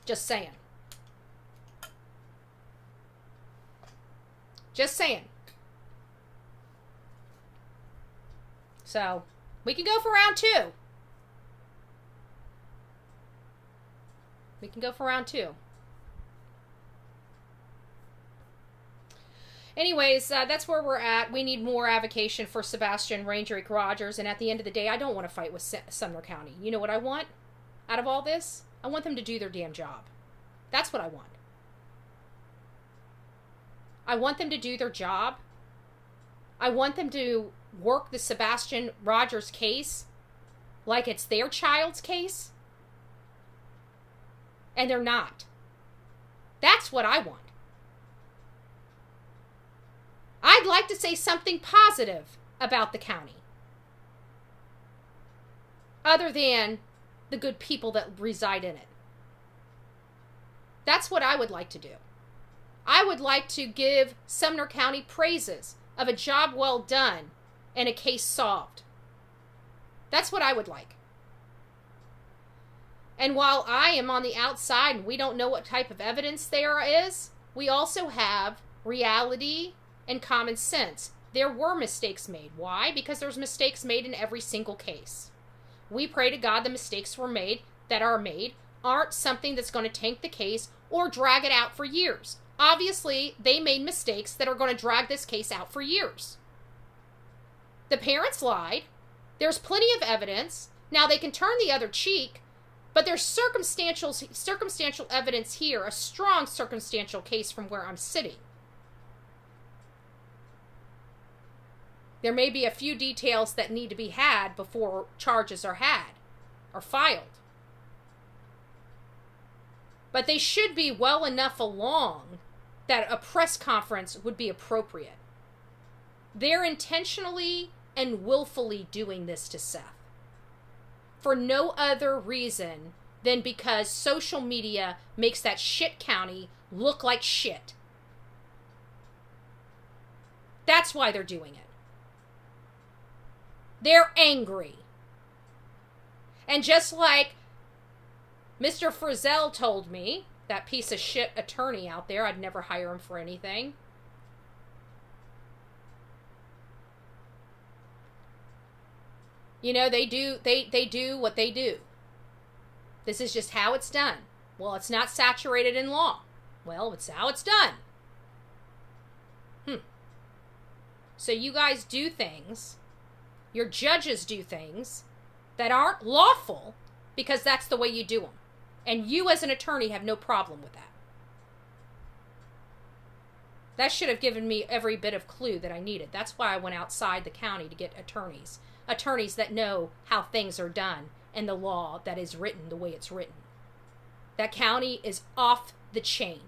Just saying. Just saying. So, we can go for round 2. We can go for round 2. Anyways, that's where we're at. We need more avocation for Sebastian Raindrake Rogers. And at the end of the day, I don't want to fight with Sumner County. You know what I want out of all this? I want them to do their damn job. That's what I want. I want them to do their job. I want them to work the Sebastian Rogers case like it's their child's case. And they're not. That's what I want. I'd like to say something positive about the county. Other than the good people that reside in it. That's what I would like to do. I would like to give Sumner County praises of a job well done and a case solved. That's what I would like. And while I am on the outside and we don't know what type of evidence there is, we also have reality and common sense. There were mistakes made. Why? Because there's mistakes made in every single case. We pray to God the mistakes that are made aren't something that's going to tank the case or drag it out for years. Obviously, they made mistakes that are going to drag this case out for years. The parents lied. There's plenty of evidence. Now they can turn the other cheek, but there's circumstantial evidence here, a strong circumstantial case from where I'm sitting. There may be a few details that need to be had before charges are filed. But they should be well enough along that a press conference would be appropriate. They're intentionally and willfully doing this to Seth. For no other reason than because social media makes that shit county look like shit. That's why they're doing it. They're angry. And just like Mr. Frizzell told me, that piece of shit attorney out there, I'd never hire him for anything. You know, they do what they do. This is just how it's done. Well, it's not saturated in law. Well, it's how it's done. So you guys do things, your judges do things that aren't lawful because that's the way you do them. And you as an attorney have no problem with that. That should have given me every bit of clue that I needed. That's why I went outside the county to get attorneys. Attorneys that know how things are done and the law that is written the way it's written. That county is off the chain.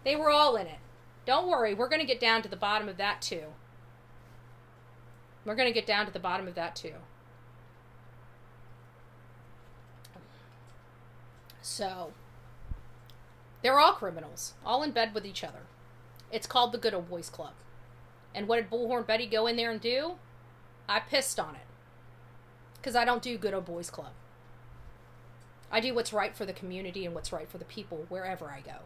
They were all in it. Don't worry, we're going to get down to the bottom of that too. We're going to get down to the bottom of that too. So, they're all criminals, all in bed with each other. It's called the Good Old Boys Club. And what did Bullhorn Betty go in there and do? I pissed on it. Because I don't do Good Old Boys Club. I do what's right for the community and what's right for the people wherever I go.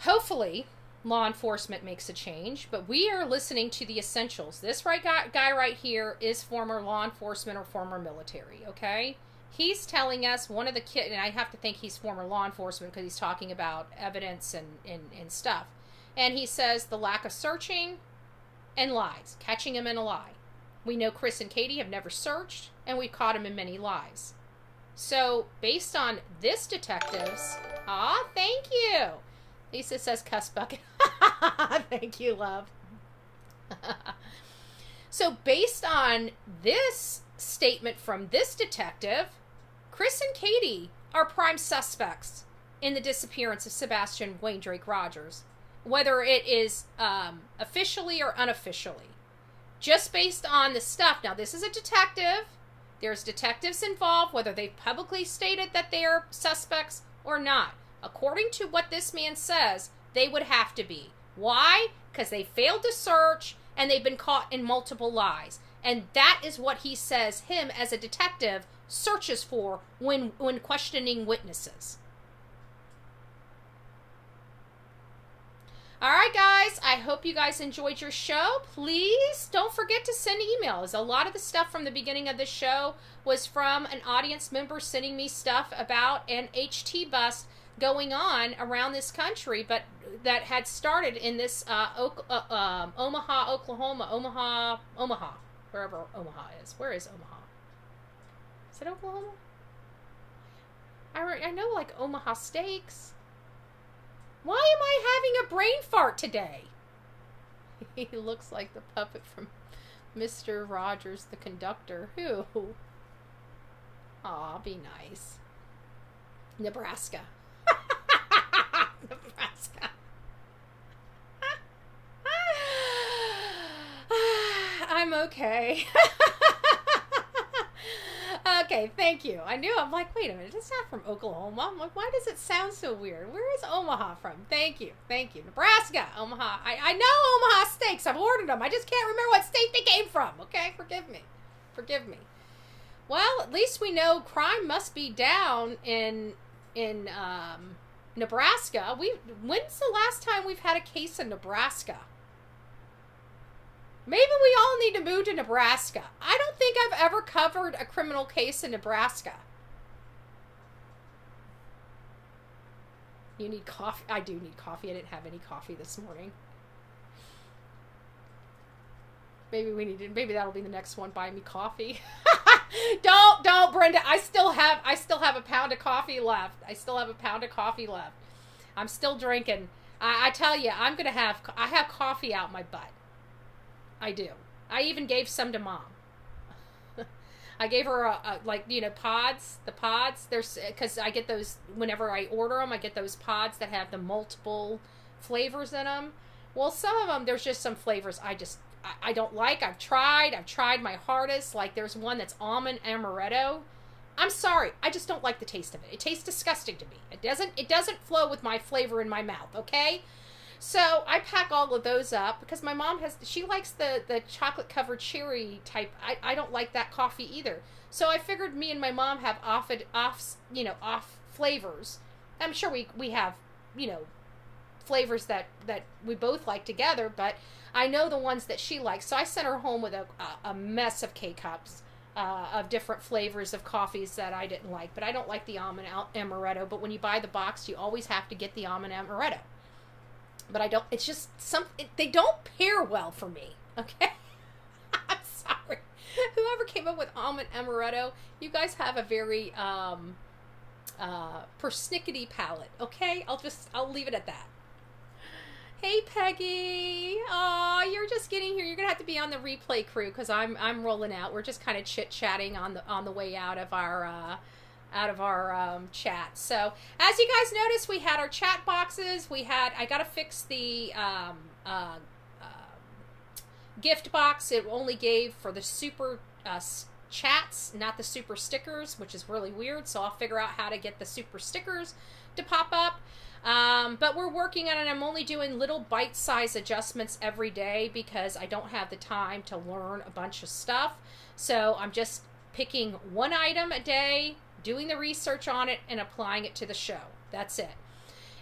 Hopefully, law enforcement makes a change, but we are listening to the essentials. This guy right here is former law enforcement or former military, okay? He's telling us one of the kids, and I have to think he's former law enforcement because he's talking about evidence and stuff. And he says the lack of searching and lies, catching him in a lie. We know Chris and Katie have never searched, and we've caught him in many lies. So, based on this detective's... thank you! Lisa says cuss bucket. Thank you, love. So, based on this statement from this detective, Chris and Katie are prime suspects in the disappearance of Sebastian Wayne Drake Rogers, whether it is officially or unofficially. Just based on the stuff. Now, this is a detective. There's detectives involved, whether they've publicly stated that they are suspects or not. According to what this man says, they would have to be. Why? Because they failed to search and they've been caught in multiple lies. And that is what he says him as a detective searches for when questioning witnesses. All right, guys, I hope you guys enjoyed your show. Please don't forget to send emails. A lot of the stuff from the beginning of the show was from an audience member sending me stuff about an HT bust going on around this country, but that had started in this Omaha, Oklahoma, Omaha, wherever Omaha is. Where is Omaha? Is it Oklahoma? I know, like, Omaha Steaks. Why am I having a brain fart today? He looks like the puppet from Mr. Rogers, the conductor. Who? Aw, be nice. Nebraska. Nebraska. I'm okay. Okay, thank you. I knew. I'm like, wait a minute. It's not from Oklahoma. I'm like, why does it sound so weird? Where is Omaha from? Thank you. Thank you. Nebraska. Omaha. I know Omaha steaks. I've ordered them. I just can't remember what state they came from. Okay? Forgive me. Forgive me. Well, at least we know crime must be down in Nebraska. When's the last time we've had a case in Nebraska? Maybe we all need to move to Nebraska. I don't think I've ever covered a criminal case in Nebraska. You need coffee? I do need coffee. I didn't have any coffee this morning. Maybe that'll be the next one. Buy me coffee. Don't, Brenda. I still have a pound of coffee left. I'm still drinking. I tell you, I have coffee out my butt. I do. I even gave some to Mom. I gave her pods. The pods. There's because I get those whenever I order them. I get those pods that have the multiple flavors in them. Well, some of them there's just some flavors I don't like. I've tried my hardest. Like there's one that's almond amaretto. I'm sorry. I just don't like the taste of it. It tastes disgusting to me. It doesn't flow with my flavor in my mouth. Okay. So I pack all of those up because my mom she likes the chocolate covered cherry type. I don't like that coffee either. So I figured me and my mom have off flavors. I'm sure we have, flavors that we both like together, but I know the ones that she likes. So I sent her home with a mess of K-Cups of different flavors of coffees that I didn't like. But I don't like the almond amaretto. But when you buy the box, you always have to get the almond amaretto. But it's just they don't pair well for me, okay? I'm sorry. Whoever came up with almond amaretto, you guys have a very persnickety palate, okay? I'll leave it at that. Hey, Peggy. Aw, you're just getting here. You're gonna have to be on the replay crew because I'm rolling out. We're just kind of chit-chatting on the way out of our out of our chat. So as you guys noticed, we had our chat boxes. I got to fix the gift box. It only gave for the super chats, not the super stickers, which is really weird. So I'll figure out how to get the super stickers to pop up. But we're working on it. I'm only doing little bite-sized adjustments every day because I don't have the time to learn a bunch of stuff. So I'm just picking one item a day, doing the research on it, and applying it to the show. That's it.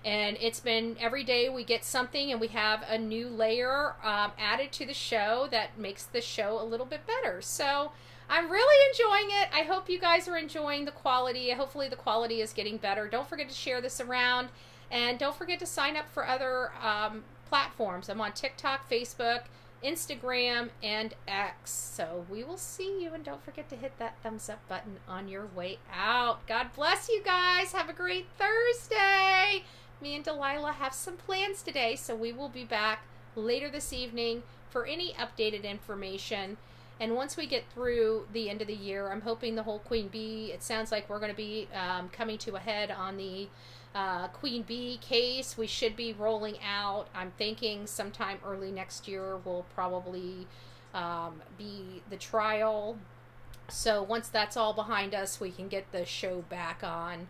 And it's been every day we get something, and we have a new layer added to the show that makes the show a little bit better. So I'm really enjoying it. I hope you guys are enjoying the quality. Hopefully the quality is getting better. Don't forget to share this around, and don't forget to sign up for other platforms. I'm on TikTok, Facebook, Instagram, and X. So we will see you, and don't forget to hit that thumbs up button on your way out. God bless you guys. Have a great Thursday. Me and Delilah have some plans today, so we will be back later this evening for any updated information. And once we get through the end of the year, I'm hoping the whole Queen Bee, it sounds like we're going to be coming to a head on the Queen Bee case. We should be rolling out. I'm thinking sometime early next year will probably be the trial. So once that's all behind us, we can get the show back on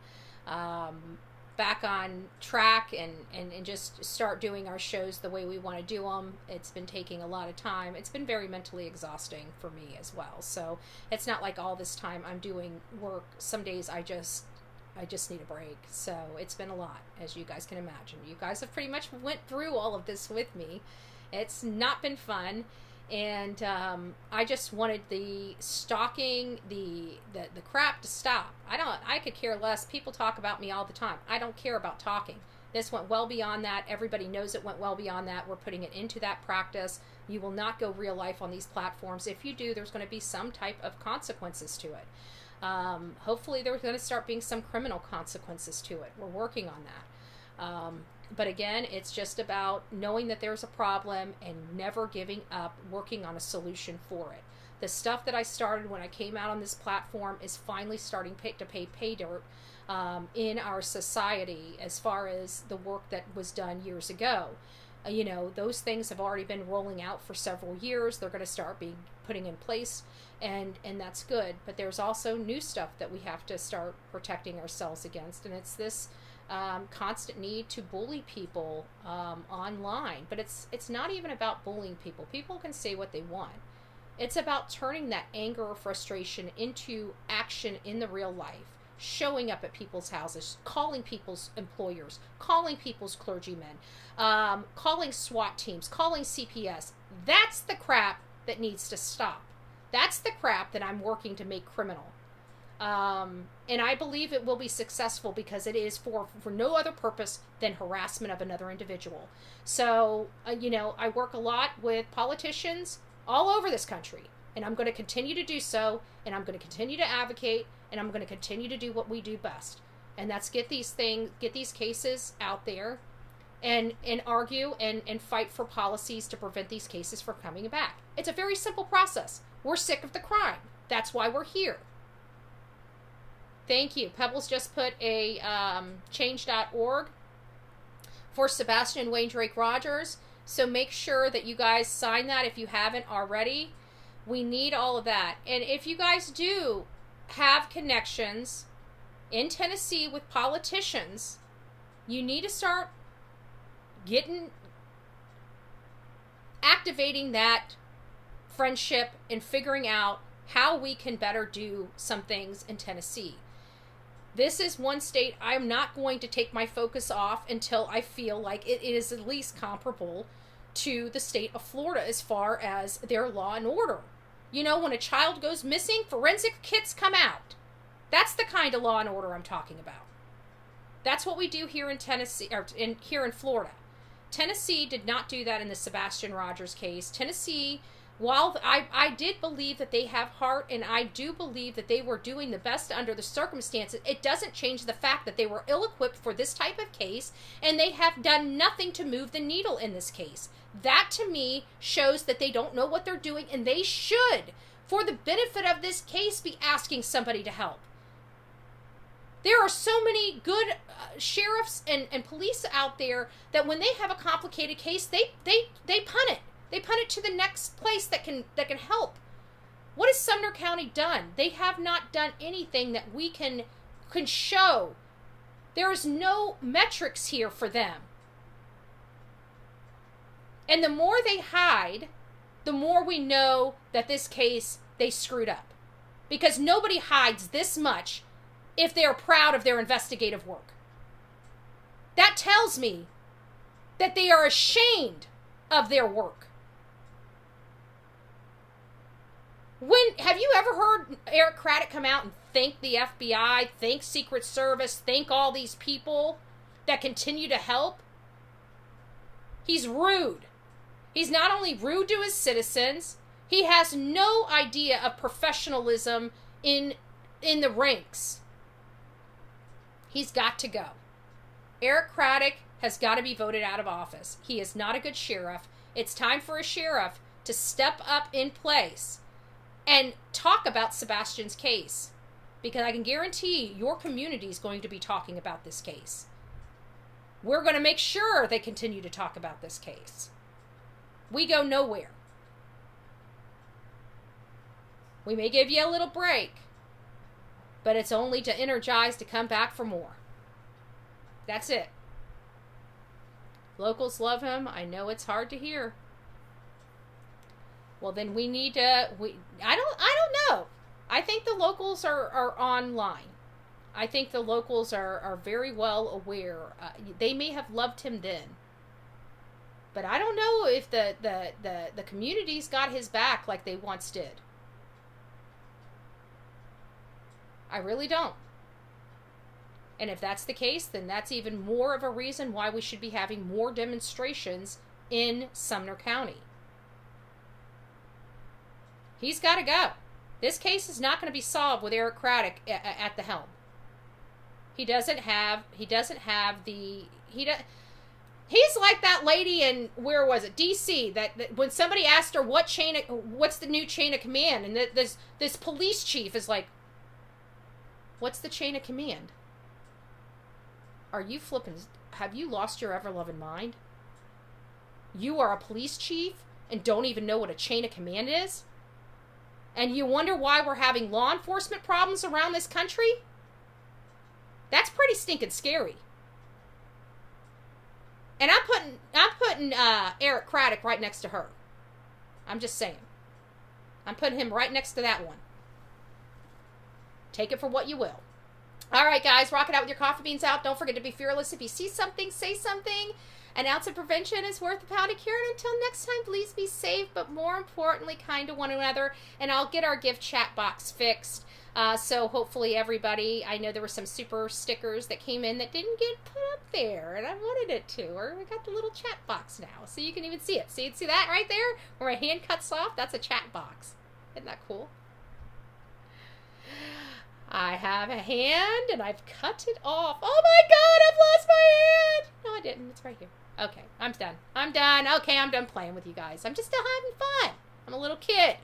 track and just start doing our shows the way we want to do them. It's been taking a lot of time. It's been very mentally exhausting for me as well. So it's not like all this time I'm doing work. Some days I just need a break. So it's been a lot, as you guys can imagine. You guys have pretty much went through all of this with me. It's not been fun. And I just wanted the stalking, the crap to stop. I could care less. People talk about me all the time. I don't care about talking. This went well beyond that. Everybody knows it went well beyond that. We're putting it into that practice. You will not go real life on these platforms. If you do, there's going to be some type of consequences to it. Hopefully there's going to start being some criminal consequences to it. We're working on that. But again, it's just about knowing that there's a problem and never giving up, working on a solution for it. The stuff that I started when I came out on this platform is finally starting to pay dirt in our society as far as the work that was done years ago. Those things have already been rolling out for several years. They're going to start being putting in place, and that's good. But there's also new stuff that we have to start protecting ourselves against, and it's this constant need to bully people online. But it's not even about bullying people. People can say what they want. It's about turning that anger or frustration into action in the real life. Showing up at people's houses, calling people's employers, calling people's clergymen, calling SWAT teams, calling CPS. That's the crap that needs to stop. That's the crap that I'm working to make criminal. And I believe it will be successful because it is for no other purpose than harassment of another individual. So, I work a lot with politicians all over this country, and I'm going to continue to do so, and I'm going to continue to advocate, and I'm going to continue to do what we do best. And that's get these cases out there and argue and fight for policies to prevent these cases from coming back. It's a very simple process. We're sick of the crime. That's why we're here. Thank you. Pebbles just put a change.org for Sebastian Wayne Drake Rogers. So make sure that you guys sign that if you haven't already. We need all of that. And if you guys do have connections in Tennessee with politicians, you need to start activating that friendship and figuring out how we can better do some things in Tennessee. This is one state I'm not going to take my focus off until I feel like it is at least comparable to the state of Florida as far as their law and order. When a child goes missing, forensic kits come out. That's the kind of law and order I'm talking about. That's what we do here in Tennessee, or here in Florida. Tennessee did not do that in the Sebastian Rogers case. Tennessee, while I did believe that they have heart, and I do believe that they were doing the best under the circumstances, it doesn't change the fact that they were ill-equipped for this type of case, and they have done nothing to move the needle in this case. That, to me, shows that they don't know what they're doing, and they should, for the benefit of this case, be asking somebody to help. There are so many good sheriffs and police out there that when they have a complicated case, they punt it. They punt it to the next place that can help. What has Sumner County done? They have not done anything that we can show. There is no metrics here for them. And the more they hide, the more we know that this case, they screwed up. Because nobody hides this much if they're proud of their investigative work. That tells me that they are ashamed of their work. Have you ever heard Eric Craddock come out and thank the FBI, thank Secret Service, thank all these people that continue to help? He's rude. He's not only rude to his citizens, he has no idea of professionalism in the ranks. He's got to go. Eric Craddock has got to be voted out of office. He is not a good sheriff. It's time for a sheriff to step up in place and talk about Sebastian's case. Because I can guarantee your community is going to be talking about this case. We're going to make sure they continue to talk about this case. We go nowhere. We may give you a little break, but it's only to energize to come back for more. That's it. Locals love him. I know it's hard to hear. Well, then we need to... I don't know. I think the locals are online. I think the locals are very well aware. They may have loved him then. But I don't know if the community's got his back like they once did. I really don't. And if that's the case, then that's even more of a reason why we should be having more demonstrations in Sumner County. He's got to go. This case is not going to be solved with Eric Craddock at the helm. He's like that lady in, where was it, DC, that when somebody asked her what's the new chain of command, and this police chief is like, what's the chain of command? Are you flipping? Have you lost your ever-loving mind? You are a police chief and don't even know what a chain of command is? And you wonder why we're having law enforcement problems around this country? That's pretty stinking scary. And I'm putting Eric Craddock right next to her. I'm just saying. I'm putting him right next to that one. Take it for what you will. All right, guys, rock it out with your coffee beans out. Don't forget to be fearless. If you see something, say something. An ounce of prevention is worth a pound of cure. And until next time, please be safe, but more importantly, kind to one another. And I'll get our gift chat box fixed. So hopefully everybody, I know there were some super stickers that came in that didn't get put up there, and I wanted it to, or we got the little chat box now, so you can even see it. See that right there? Where my hand cuts off? That's a chat box. Isn't that cool? I have a hand, and I've cut it off. Oh my God, I've lost my hand! No, I didn't. It's right here. Okay, I'm done. I'm done. Okay, I'm done playing with you guys. I'm just still having fun. I'm a little kid.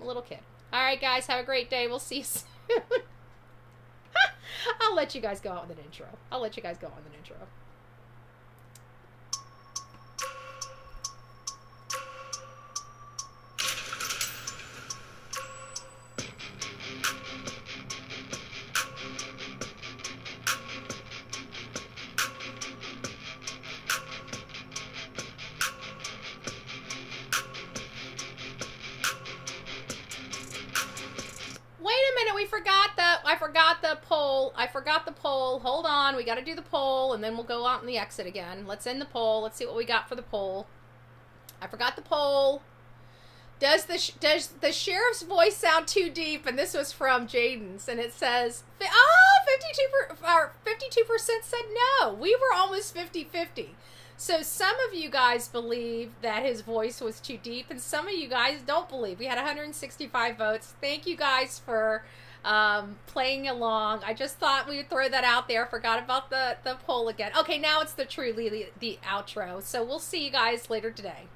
All right, guys, have a great day. We'll see you soon. I'll let you guys go out with an intro. I forgot the poll. Hold on. We got to do the poll, and then we'll go out in the exit again. Let's end the poll. Let's see what we got for the poll. I forgot the poll. Does the sheriff's voice sound too deep? And this was from Jayden's, and it says, 52% said no. We were almost 50-50. So some of you guys believe that his voice was too deep, and some of you guys don't believe. We had 165 votes. Thank you guys for playing along. I just thought we would throw that out there. Forgot about the poll again. Okay, now it's the outro. So we'll see you guys later today.